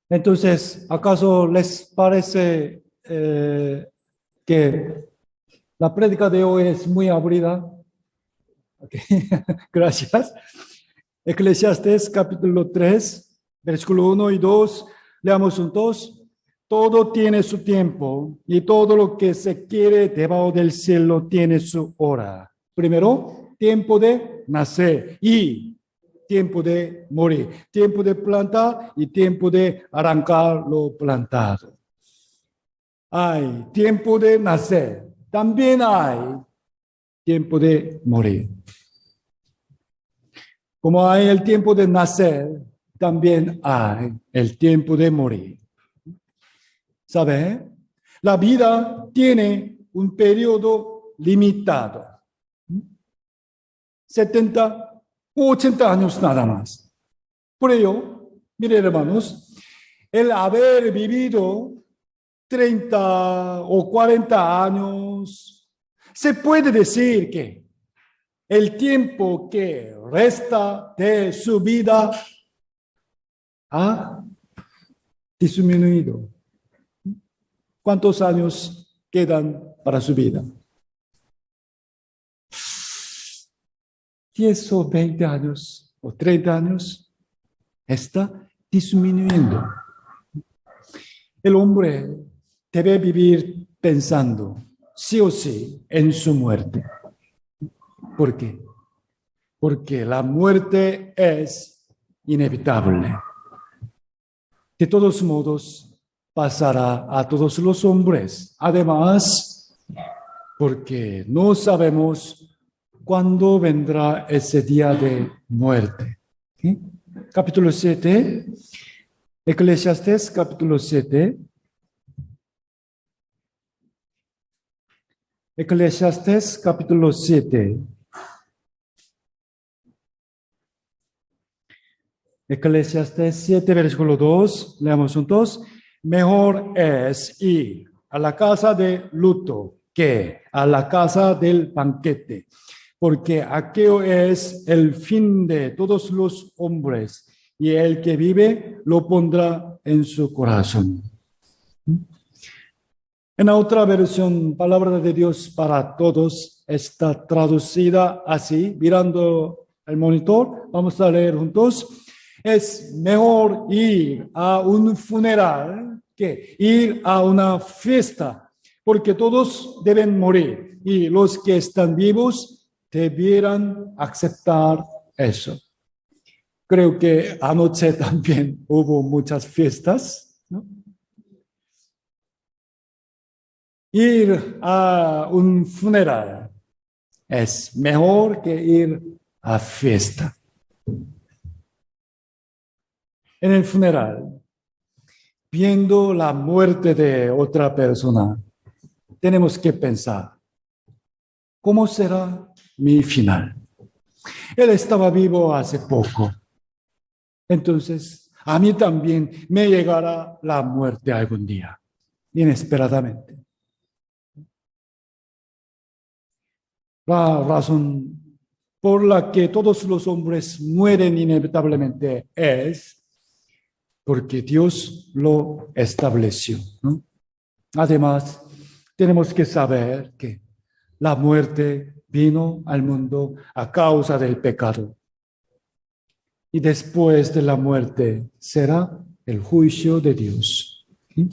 Entonces, ¿acaso les parece que la prédica de hoy es muy aburrida? Okay. Gracias. Eclesiastés capítulo 3, versículo 1 y 2. Leamos juntos. Todo tiene su tiempo y todo lo que se quiere debajo del cielo tiene su hora. Primero, tiempo de nacer y tiempo de morir, tiempo de plantar y tiempo de arrancar lo plantado. Hay tiempo de nacer, también hay tiempo de morir. Como hay el tiempo de nacer, también hay el tiempo de morir. ¿Sabe? La vida tiene un periodo limitado. 70 o 80 años nada más. Por ello, miren hermanos, el haber vivido 30 o 40 años, se puede decir que el tiempo que resta de su vida ha disminuido. ¿Cuántos años quedan para su vida? 10 o 20 años o 30 años está disminuyendo. El hombre debe vivir pensando sí o sí en su muerte. ¿Por qué? Porque la muerte es inevitable. De todos modos, pasará a todos los hombres. Además, porque no sabemos cuándo vendrá ese día de muerte. ¿Sí? Capítulo 7, Eclesiastés capítulo 7. Eclesiastés capítulo 7. Eclesiastés 7, versículo 2, leamos juntos. Mejor es ir a la casa de luto que a la casa del banquete, porque aquello es el fin de todos los hombres, y el que vive lo pondrá en su corazón. En la otra versión, Palabra de Dios para Todos, está traducida así, mirando el monitor. Vamos a leer juntos. Es mejor ir a un funeral que ir a una fiesta, porque todos deben morir y los que están vivos debieran aceptar eso. Creo que anoche también hubo muchas fiestas, ¿no? Ir a un funeral es mejor que ir a fiesta. En el funeral, viendo la muerte de otra persona, tenemos que pensar, ¿cómo será mi final? Él estaba vivo hace poco. Entonces, a mí también me llegará la muerte algún día, inesperadamente. La razón por la que todos los hombres mueren inevitablemente es porque Dios lo estableció, ¿no? Además, tenemos que saber que la muerte vino al mundo a causa del pecado. Y después de la muerte será el juicio de Dios. ¿Sí?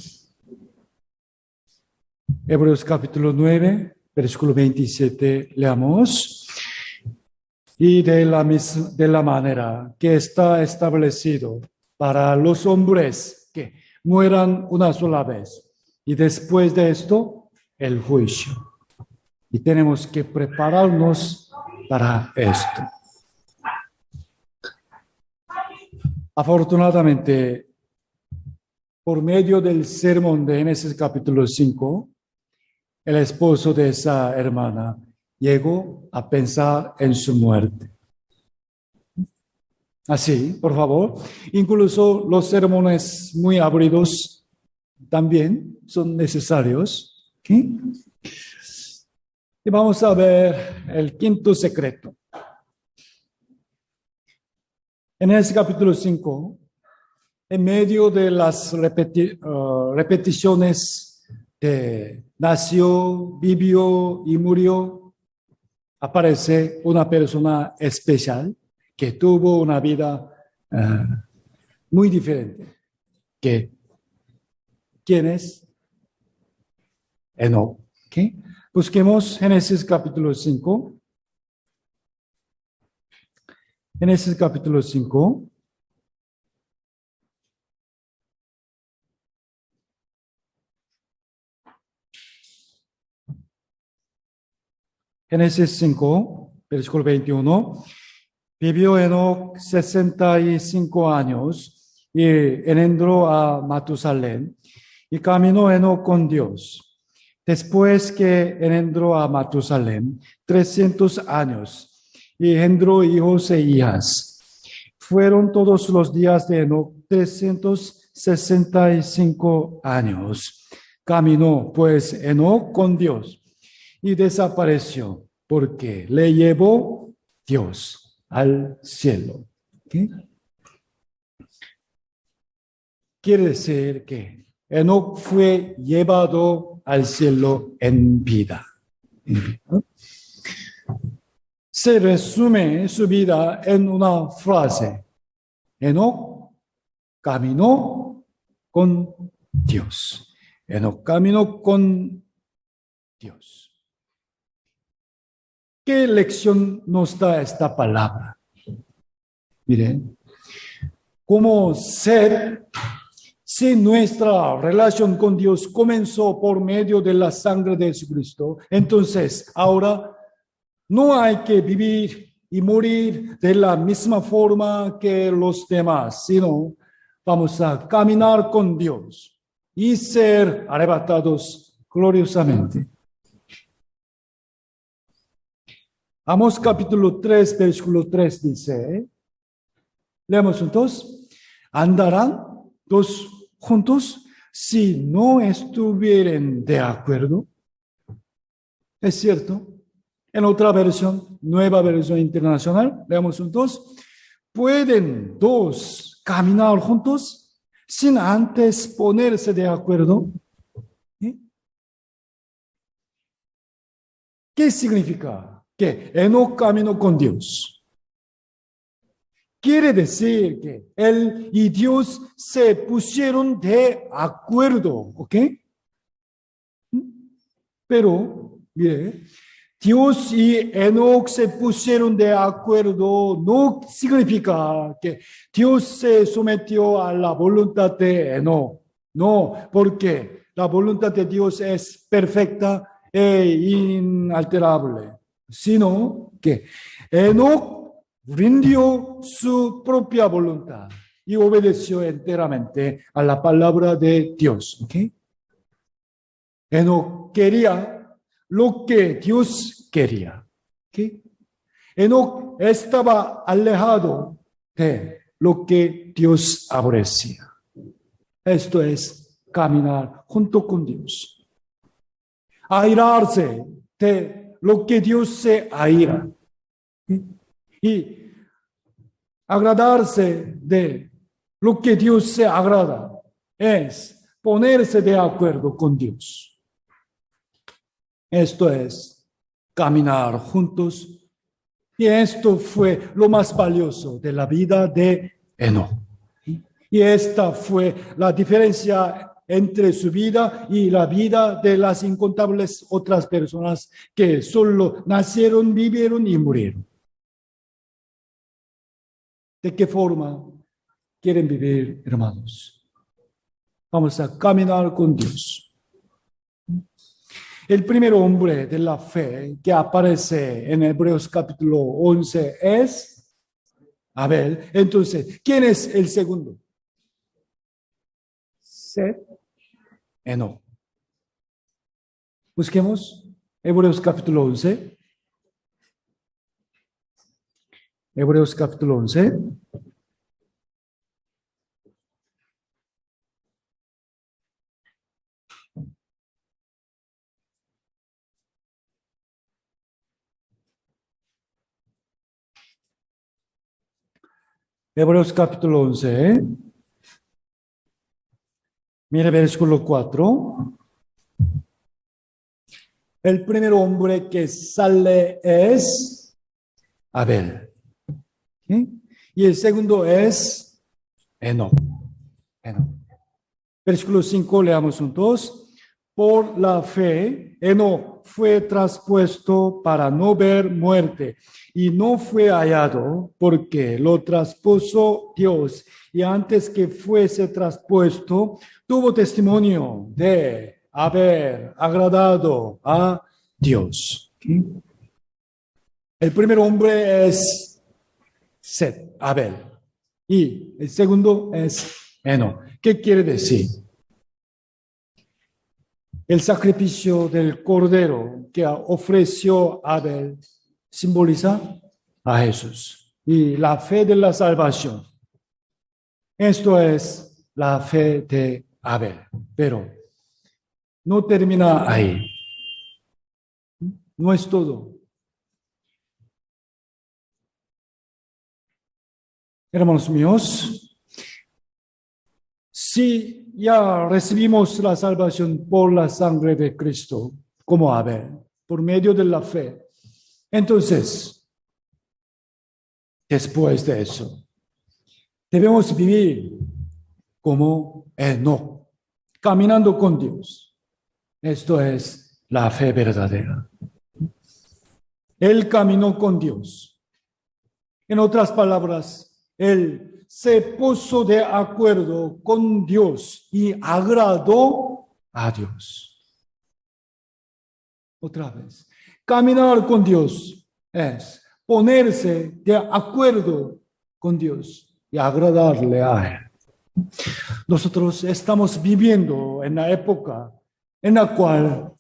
Hebreos capítulo 9, versículo 27, leamos. Y de la manera que está establecido para los hombres que mueran una sola vez. Y después de esto, el juicio. Y tenemos que prepararnos para esto. Afortunadamente, por medio del sermón de Génesis capítulo 5, el esposo de esa hermana llegó a pensar en su muerte. Así, por favor, incluso los sermones muy aburridos también son necesarios. ¿Sí? Y vamos a ver el quinto secreto. En ese capítulo 5, en medio de las repeticiones de nació, vivió y murió, aparece una persona especial que tuvo una vida muy diferente. ¿Quién es? Enoc. ¿Okay? Busquemos Génesis capítulo 5. Génesis capítulo 5. Génesis 5, versículo 21. Vivió Enoc 65 años y engendró a Matusalén y caminó Enoc con Dios. Después que engendró a Matusalén 300 años y engendró hijos e hijas. Fueron todos los días de Enoc 365 años. Caminó pues Enoc con Dios y desapareció porque le llevó Dios al cielo. ¿Okay? Quiere decir que Enoc fue llevado al cielo en vida. Se resume su vida en una frase. Enoc caminó con Dios. Enoc caminó con Dios. ¿Qué lección nos da esta palabra? Miren, como ser, si nuestra relación con Dios comenzó por medio de la sangre de Jesucristo, entonces ahora no hay que vivir y morir de la misma forma que los demás, sino vamos a caminar con Dios y ser arrebatados gloriosamente. Amós capítulo 3, versículo 3 dice, leamos juntos, ¿andarán dos juntos si no estuvieren de acuerdo? Es cierto. En otra versión, nueva versión internacional, leamos juntos, ¿pueden dos caminar juntos sin antes ponerse de acuerdo? ¿Qué significa? Que Enoc caminó con Dios. Quiere decir que él y Dios se pusieron de acuerdo, ¿ok? Pero, mire, Dios y Enoc se pusieron de acuerdo no significa que Dios se sometió a la voluntad de Enoc. No, porque la voluntad de Dios es perfecta e inalterable, sino que Enoc rindió su propia voluntad y obedeció enteramente a la palabra de Dios. ¿Okay? Enoc quería lo que Dios quería. ¿Okay? Enoc estaba alejado de lo que Dios aborrecía. Esto es caminar junto con Dios. Airarse de lo que Dios se aira. Y agradarse de lo que Dios se agrada es ponerse de acuerdo con Dios. Esto es caminar juntos. Y esto fue lo más valioso de la vida de Enoc. Y esta fue la diferencia entre su vida y la vida de las incontables otras personas que solo nacieron, vivieron y murieron. ¿De qué forma quieren vivir, hermanos? Vamos a caminar con Dios. El primer hombre de la fe que aparece en Hebreos capítulo 11 es Abel. Entonces, ¿quién es el segundo? Set, Enoc. Busquemos Hebreos capítulo 11. Hebreos capítulo 11. Hebreos capítulo 11. Mire versículo 4. El primer hombre que sale es Abel. ¿Sí? Y el segundo es Enoc. Versículo 5, leamos juntos. Por la fe, Enoc fue traspuesto para no ver muerte y no fue hallado porque lo traspuso Dios. Y antes que fuese traspuesto, tuvo testimonio de haber agradado a Dios. ¿Sí? El primer hombre es Set, Abel. Y el segundo es Enoc. ¿Qué quiere decir? El sacrificio del cordero que ofreció Abel simboliza a Jesús y la fe de la salvación. Esto es la fe de Abel, pero no termina ahí. No es todo. Hermanos míos, si ya recibimos la salvación por la sangre de Cristo, como Abel, por medio de la fe, entonces, después de eso, debemos vivir como Enoc, caminando con Dios. Esto es la fe verdadera. Él caminó con Dios. En otras palabras, él se puso de acuerdo con Dios y agradó a Dios. Otra vez, caminar con Dios es ponerse de acuerdo con Dios y agradarle a Él. Nosotros estamos viviendo en la época en la cual,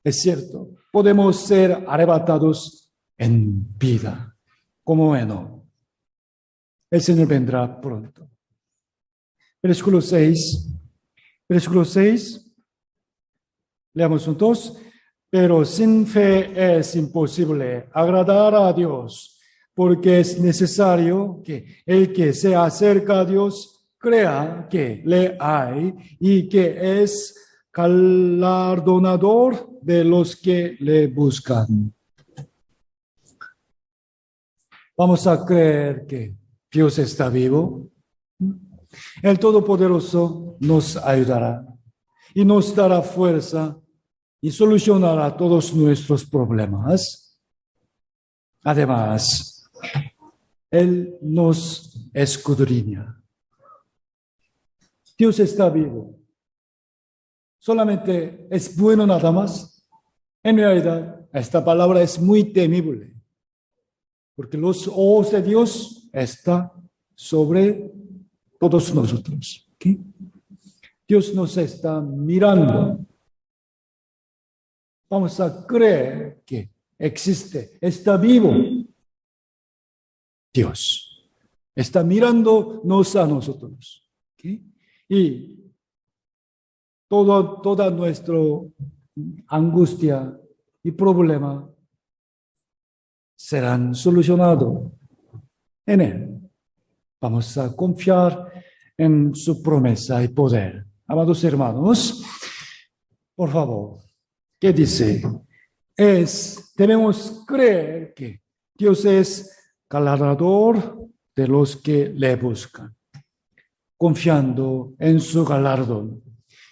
es cierto, podemos ser arrebatados en vida, como Enoc. El Señor vendrá pronto. Versículo 6. Versículo 6. Leamos juntos. Pero sin fe es imposible agradar a Dios, porque es necesario que el que se acerca a Dios crea que le hay y que es galardonador de los que le buscan. Vamos a creer que Dios está vivo. El Todopoderoso nos ayudará y nos dará fuerza y solucionará todos nuestros problemas. Además, Él nos escudriña. Dios está vivo. Solamente es bueno nada más. En realidad, esta palabra es muy temible, porque los ojos de Dios están sobre todos nosotros. ¿Okay? Dios nos está mirando. Vamos a creer que existe, está vivo. Dios está mirándonos a nosotros. ¿Okay? Y toda nuestra angustia y problema serán solucionados en Él. Vamos a confiar en su promesa y poder. Amados hermanos, por favor, ¿qué dice? Debemos creer que Dios es galardonador de los que le buscan, confiando en su galardón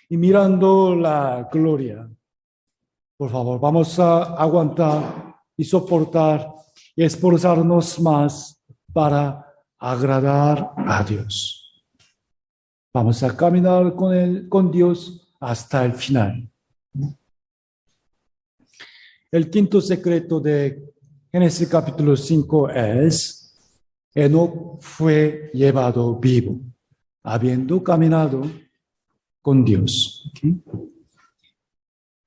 y mirando la gloria. Por favor, vamos a aguantar y soportar y esforzarnos más para agradar a Dios. Vamos a caminar con Dios hasta el final. El quinto secreto de Génesis capítulo 5 es: Enoc fue llevado vivo, habiendo caminado con Dios. ¿Okay?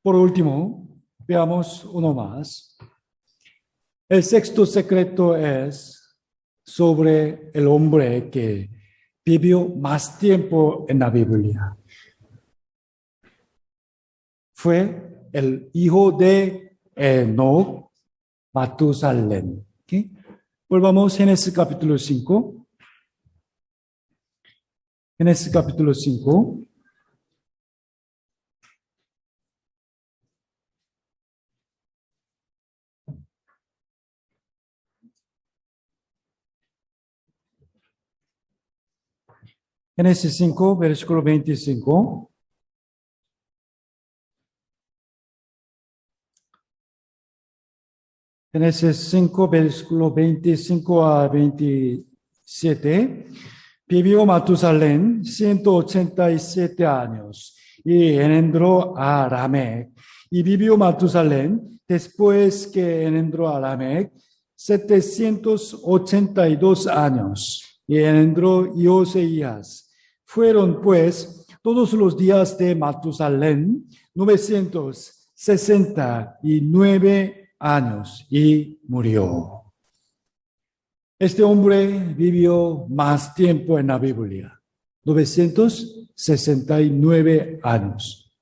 Por último, veamos uno más. El sexto secreto es sobre el hombre que vivió más tiempo en la Biblia. Fue el hijo de Enoc, Matusalén. ¿Okay? Volvamos a Génesis capítulo 5. Génesis capítulo 5. Génesis 5, versículo 25. Génesis 5, versículo 25 a 27. Vivió Matusalén 187 años y engendró a Lamec. Y vivió Matusalén después que engendró a Lamec 782 años y engendró hijos e hijas. Fueron pues todos los días de Matusalén 969 años y murió. Este hombre vivió más tiempo en la Biblia, 969 años,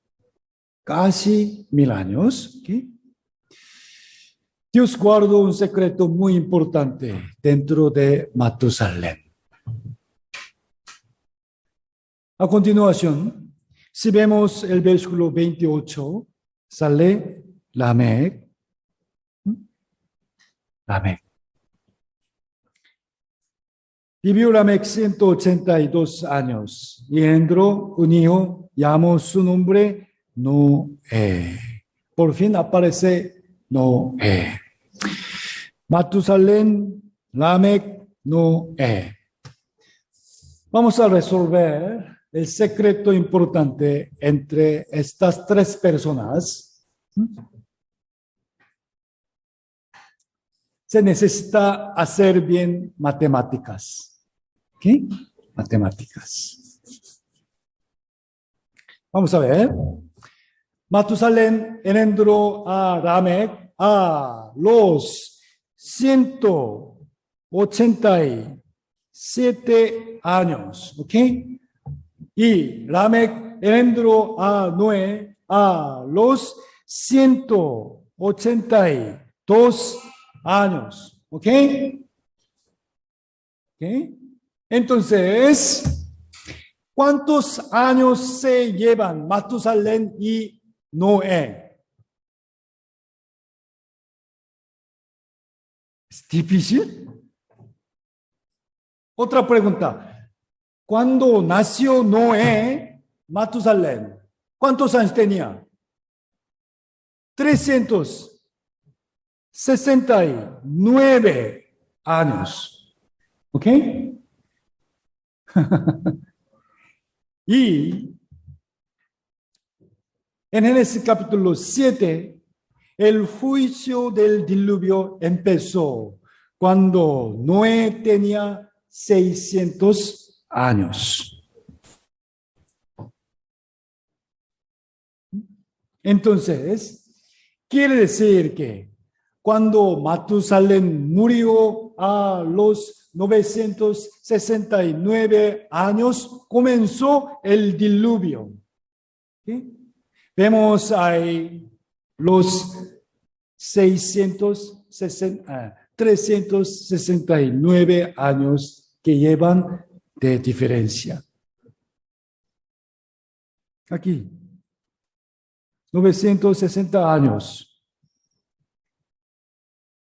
casi 1000 años. ¿Okay? Dios guardó un secreto muy importante dentro de Matusalén. A continuación, si vemos el versículo 28, sale Lamec. Lamec. Vivió Lamec 182 años y engendró un hijo, llamó su nombre Noé. Por fin aparece Noé. Matusalén, Lamec, Noé. Vamos a resolver el secreto importante entre estas tres personas. Se necesita hacer bien matemáticas. ¿Qué? Matemáticas. Vamos a ver. Matusalén engendró a Lamec a los 187 años. ¿Ok? Y Lamec engendró a Noé a los 182 años. ¿Ok? ¿Ok? Entonces, ¿cuántos años se llevan Matusalén y Noé? ¿Es difícil? Otra pregunta. Cuando nació Noé, Matusalén, ¿cuántos años tenía? 369 años. ¿Ok? Y en Génesis capítulo 7, el juicio del diluvio empezó cuando Noé tenía 600 años. Entonces, quiere decir que cuando Matusalén murió a los 969 años, comenzó el diluvio. ¿Sí? Vemos ahí los 369 años que llevan de diferencia. Aquí, 960 años.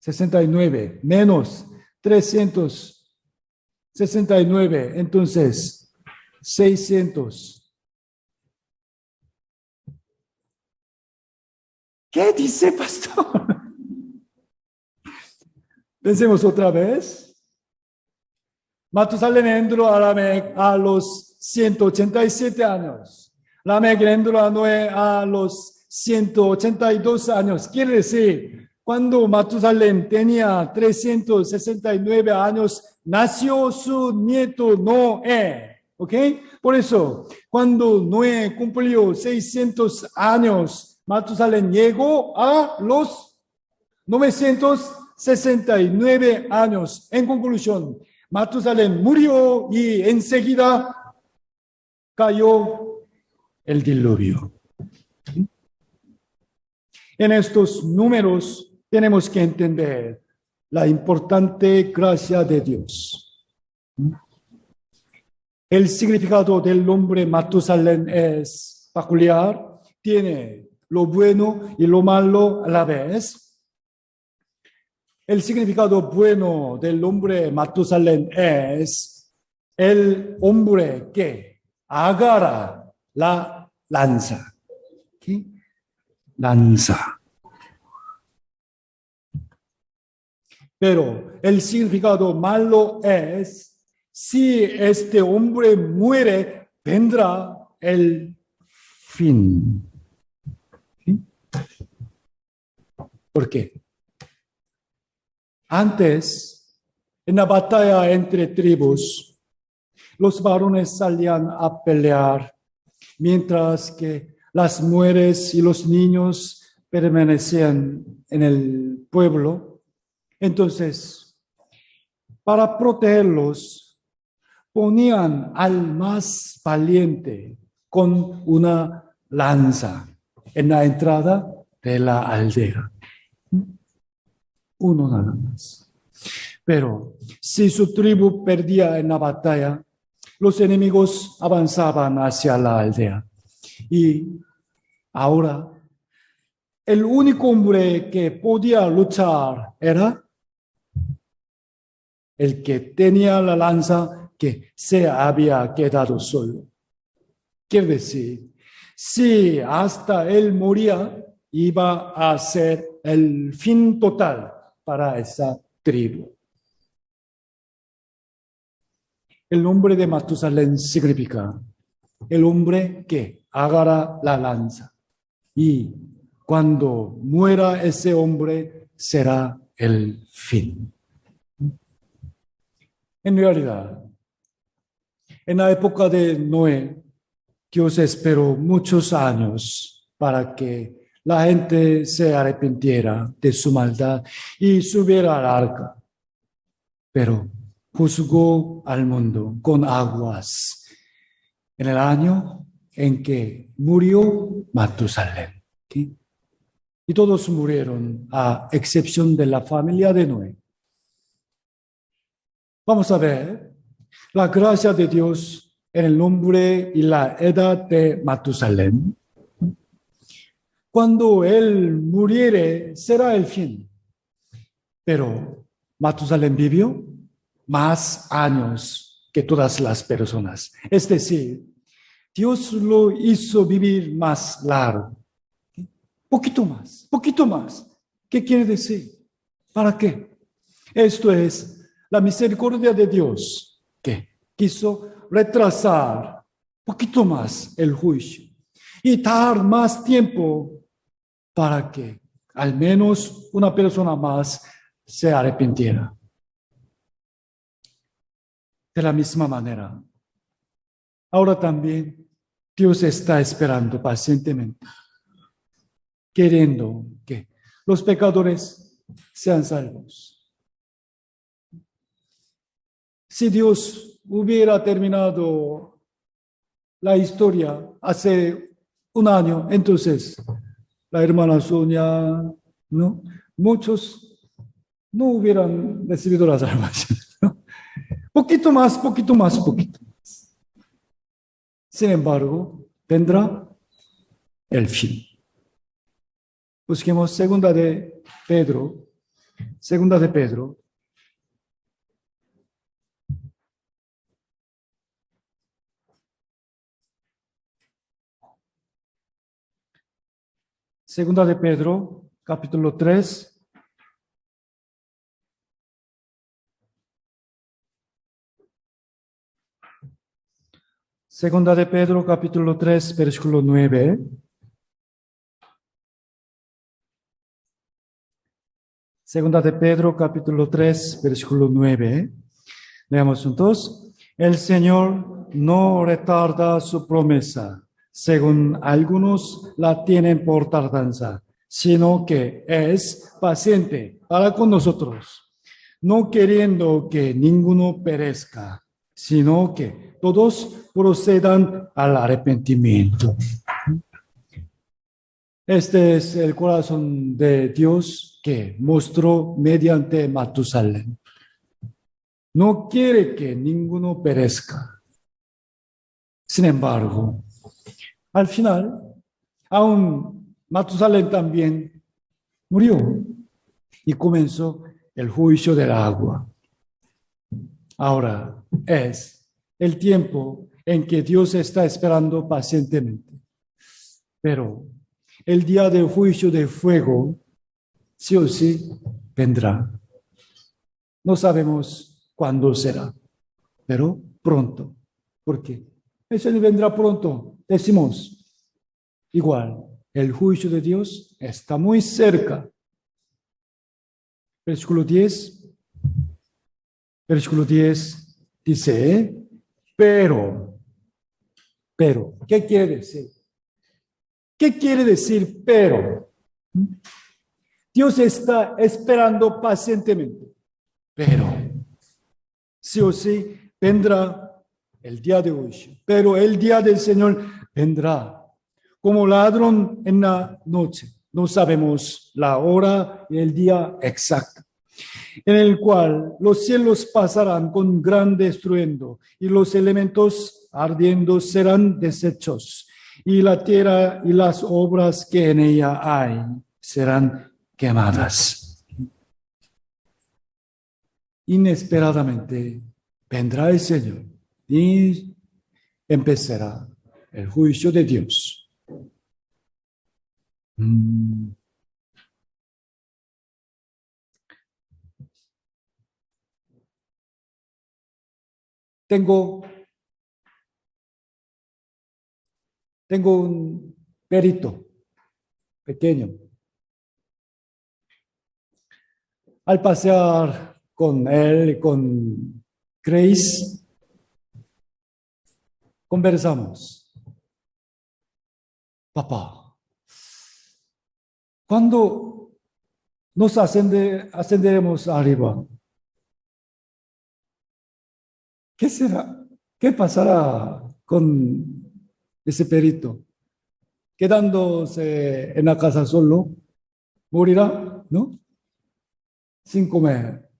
69 menos 369, entonces 600. ¿Qué dice, pastor? Pensemos otra vez. Matusalén entró a Lamec a los 187 años. Lamec entró a Noé a los 182 años. Quiere decir, cuando Matusalén tenía 369 años, nació su nieto Noé. ¿Ok? Por eso, cuando Noé cumplió 600 años, Matusalén llegó a los 969 años. En conclusión, Matusalén murió y enseguida cayó el diluvio. En estos números tenemos que entender la importante gracia de Dios. El significado del nombre Matusalén es peculiar, tiene lo bueno y lo malo a la vez. El significado bueno del nombre Matusalén es el hombre que agarra la lanza. ¿Sí? Lanza. Pero el significado malo es, si este hombre muere, vendrá el fin. ¿Sí? ¿Por qué? Antes, en la batalla entre tribus, los varones salían a pelear, mientras que las mujeres y los niños permanecían en el pueblo. Entonces, para protegerlos, ponían al más valiente con una lanza en la entrada de la aldea. Uno nada más. Pero si su tribu perdía en la batalla, los enemigos avanzaban hacia la aldea. Y ahora, el único hombre que podía luchar era el que tenía la lanza, que se había quedado solo. Quiere decir, si hasta él moría, iba a ser el fin total para esa tribu. El nombre de Matusalén significa el hombre que agarra la lanza. Y cuando muera ese hombre, será el fin. En realidad, en la época de Noé, Dios esperó muchos años para que la gente se arrepintiera de su maldad y subiera al arca. Pero juzgó al mundo con aguas en el año en que murió Matusalén. ¿Sí? Y todos murieron, a excepción de la familia de Noé. Vamos a ver la gracia de Dios en el nombre y la edad de Matusalén. Cuando él muriere, será el fin. Pero Matusalén vivió más años que todas las personas. Es decir, Dios lo hizo vivir más largo. Poquito más, poquito más. ¿Qué quiere decir? ¿Para qué? Esto es la misericordia de Dios que quiso retrasar poquito más el juicio y dar más tiempo para que al menos una persona más se arrepintiera. De la misma manera, ahora también Dios está esperando pacientemente, queriendo que los pecadores sean salvos. Si Dios hubiera terminado la historia hace un año, entonces la hermana Sonia, ¿no? Muchos no hubieran recibido la salvación, ¿no? Poquito más, poquito más, poquito más. Sin embargo, vendrá el fin. Busquemos segunda de Pedro, segunda de Pedro. Segunda de Pedro, capítulo 3. Segunda de Pedro, capítulo 3, versículo 9. Segunda de Pedro, capítulo 3, versículo 9. Leamos juntos. El Señor no retarda su promesa, según algunos la tienen por tardanza, sino que es paciente para con nosotros, no queriendo que ninguno perezca, sino que todos procedan al arrepentimiento. Este es el corazón de Dios que mostró mediante Matusalén. No quiere que ninguno perezca. Sin embargo, al final, aún Matusalén también murió y comenzó el juicio del agua. Ahora es el tiempo en que Dios está esperando pacientemente. Pero el día del juicio de fuego, sí o sí, vendrá. No sabemos cuándo será, pero pronto. ¿Por qué? Eso vendrá pronto. Decimos, igual, el juicio de Dios está muy cerca. Versículo 10. Versículo 10 dice, pero, ¿qué quiere decir? ¿Qué quiere decir pero? Dios está esperando pacientemente, pero sí o sí vendrá el día de hoy, pero el día del Señor vendrá como ladrón en la noche. No sabemos la hora y el día exacto, en el cual los cielos pasarán con gran estruendo y los elementos ardiendo serán deshechos y la tierra y las obras que en ella hay serán quemadas. Inesperadamente vendrá el Señor y empezará el juicio de Dios. Tengo un perito pequeño. Al pasear con él y con Grace, conversamos. Papá, ¿cuándo nos ascenderemos arriba? ¿Qué será? ¿Qué pasará con ese perito? Quedándose en la casa solo, morirá, ¿no? Sin comer.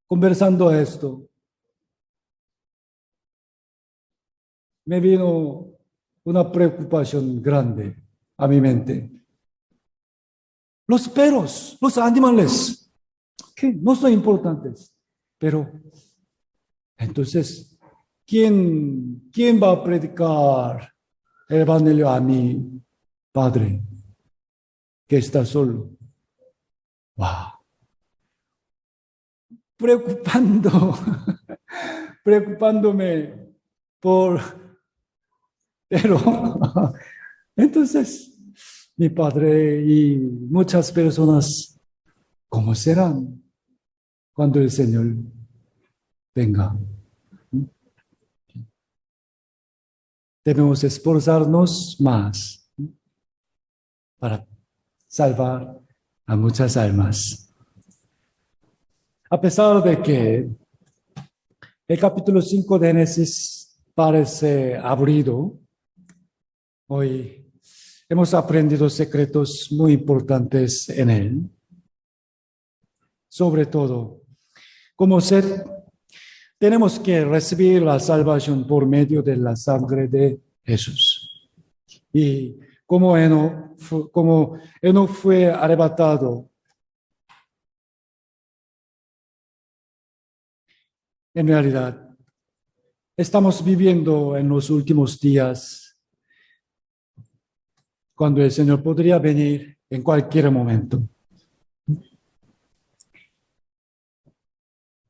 Conversando esto, me vino una preocupación grande a mi mente. los perros, los animales, que no son importantes. Pero, entonces, ¿quién va a predicar el evangelio a mi padre que está solo? ¡Wow! Preocupándome por, pero, entonces, mi padre y muchas personas, ¿cómo serán cuando el Señor venga? Debemos esforzarnos más para salvar a muchas almas. A pesar de que el capítulo 5 de Génesis parece aburrido, hoy hemos aprendido secretos muy importantes en él. Sobre todo, como ser, tenemos que recibir la salvación por medio de la sangre de Jesús. Y como Enoc fue arrebatado, en realidad, estamos viviendo en los últimos días cuando el Señor podría venir en cualquier momento.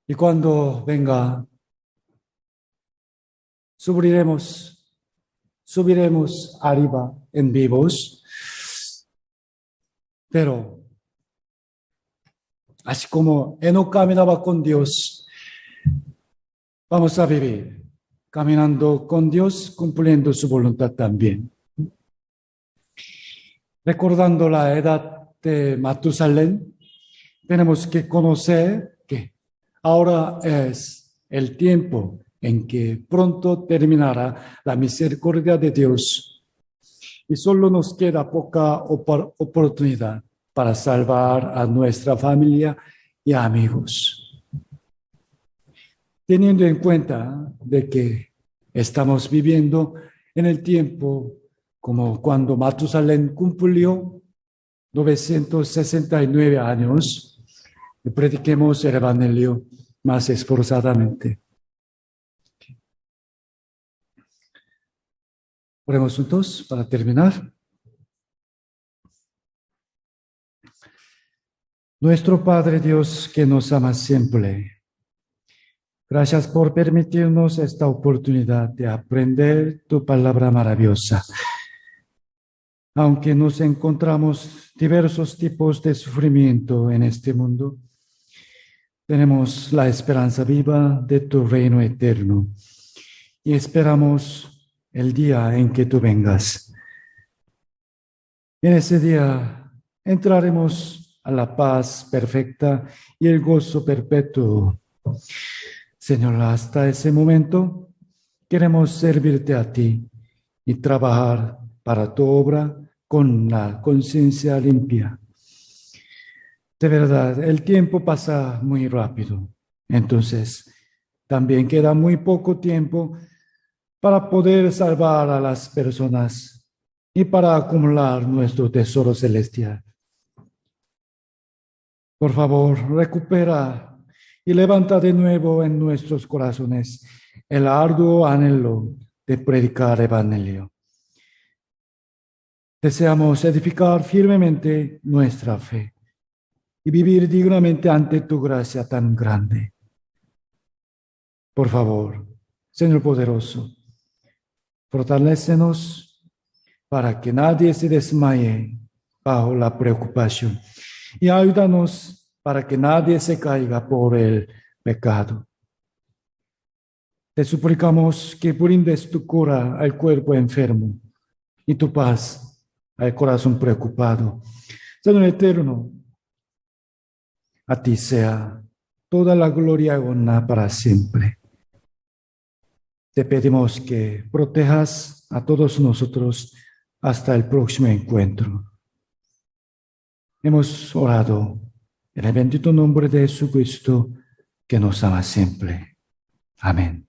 Y cuando venga, subiremos arriba en vivos, pero así como Enoc caminaba con Dios, vamos a vivir caminando con Dios, cumpliendo su voluntad también. Recordando la edad de Matusalén, tenemos que conocer que ahora es el tiempo en que pronto terminará la misericordia de Dios y solo nos queda poca oportunidad para salvar a nuestra familia y amigos. Teniendo en cuenta de que estamos viviendo en el tiempo como cuando Matusalén cumplió 969 años, y prediquemos el evangelio más esforzadamente. Oremos juntos para terminar. Nuestro Padre Dios que nos ama siempre, gracias por permitirnos esta oportunidad de aprender tu palabra maravillosa. Aunque nos encontramos diversos tipos de sufrimiento en este mundo, tenemos la esperanza viva de tu reino eterno y esperamos el día en que tú vengas. En ese día entraremos a la paz perfecta y el gozo perpetuo. Señor, hasta ese momento queremos servirte a ti y trabajar para tu obra con la conciencia limpia. De verdad, el tiempo pasa muy rápido. Entonces, también queda muy poco tiempo para poder salvar a las personas y para acumular nuestro tesoro celestial. Por favor, recupera y levanta de nuevo en nuestros corazones el arduo anhelo de predicar el evangelio. Deseamos edificar firmemente nuestra fe y vivir dignamente ante tu gracia tan grande. Por favor, Señor poderoso, fortalécenos para que nadie se desmaye bajo la preocupación y ayúdanos para que nadie se caiga por el pecado. Te suplicamos que brindes tu cura al cuerpo enfermo y tu paz al corazón preocupado. Señor eterno, a ti sea toda la gloria y honra para siempre. Te pedimos que protejas a todos nosotros hasta el próximo encuentro. Hemos orado en el bendito nombre de Jesucristo, que nos ama siempre. Amén.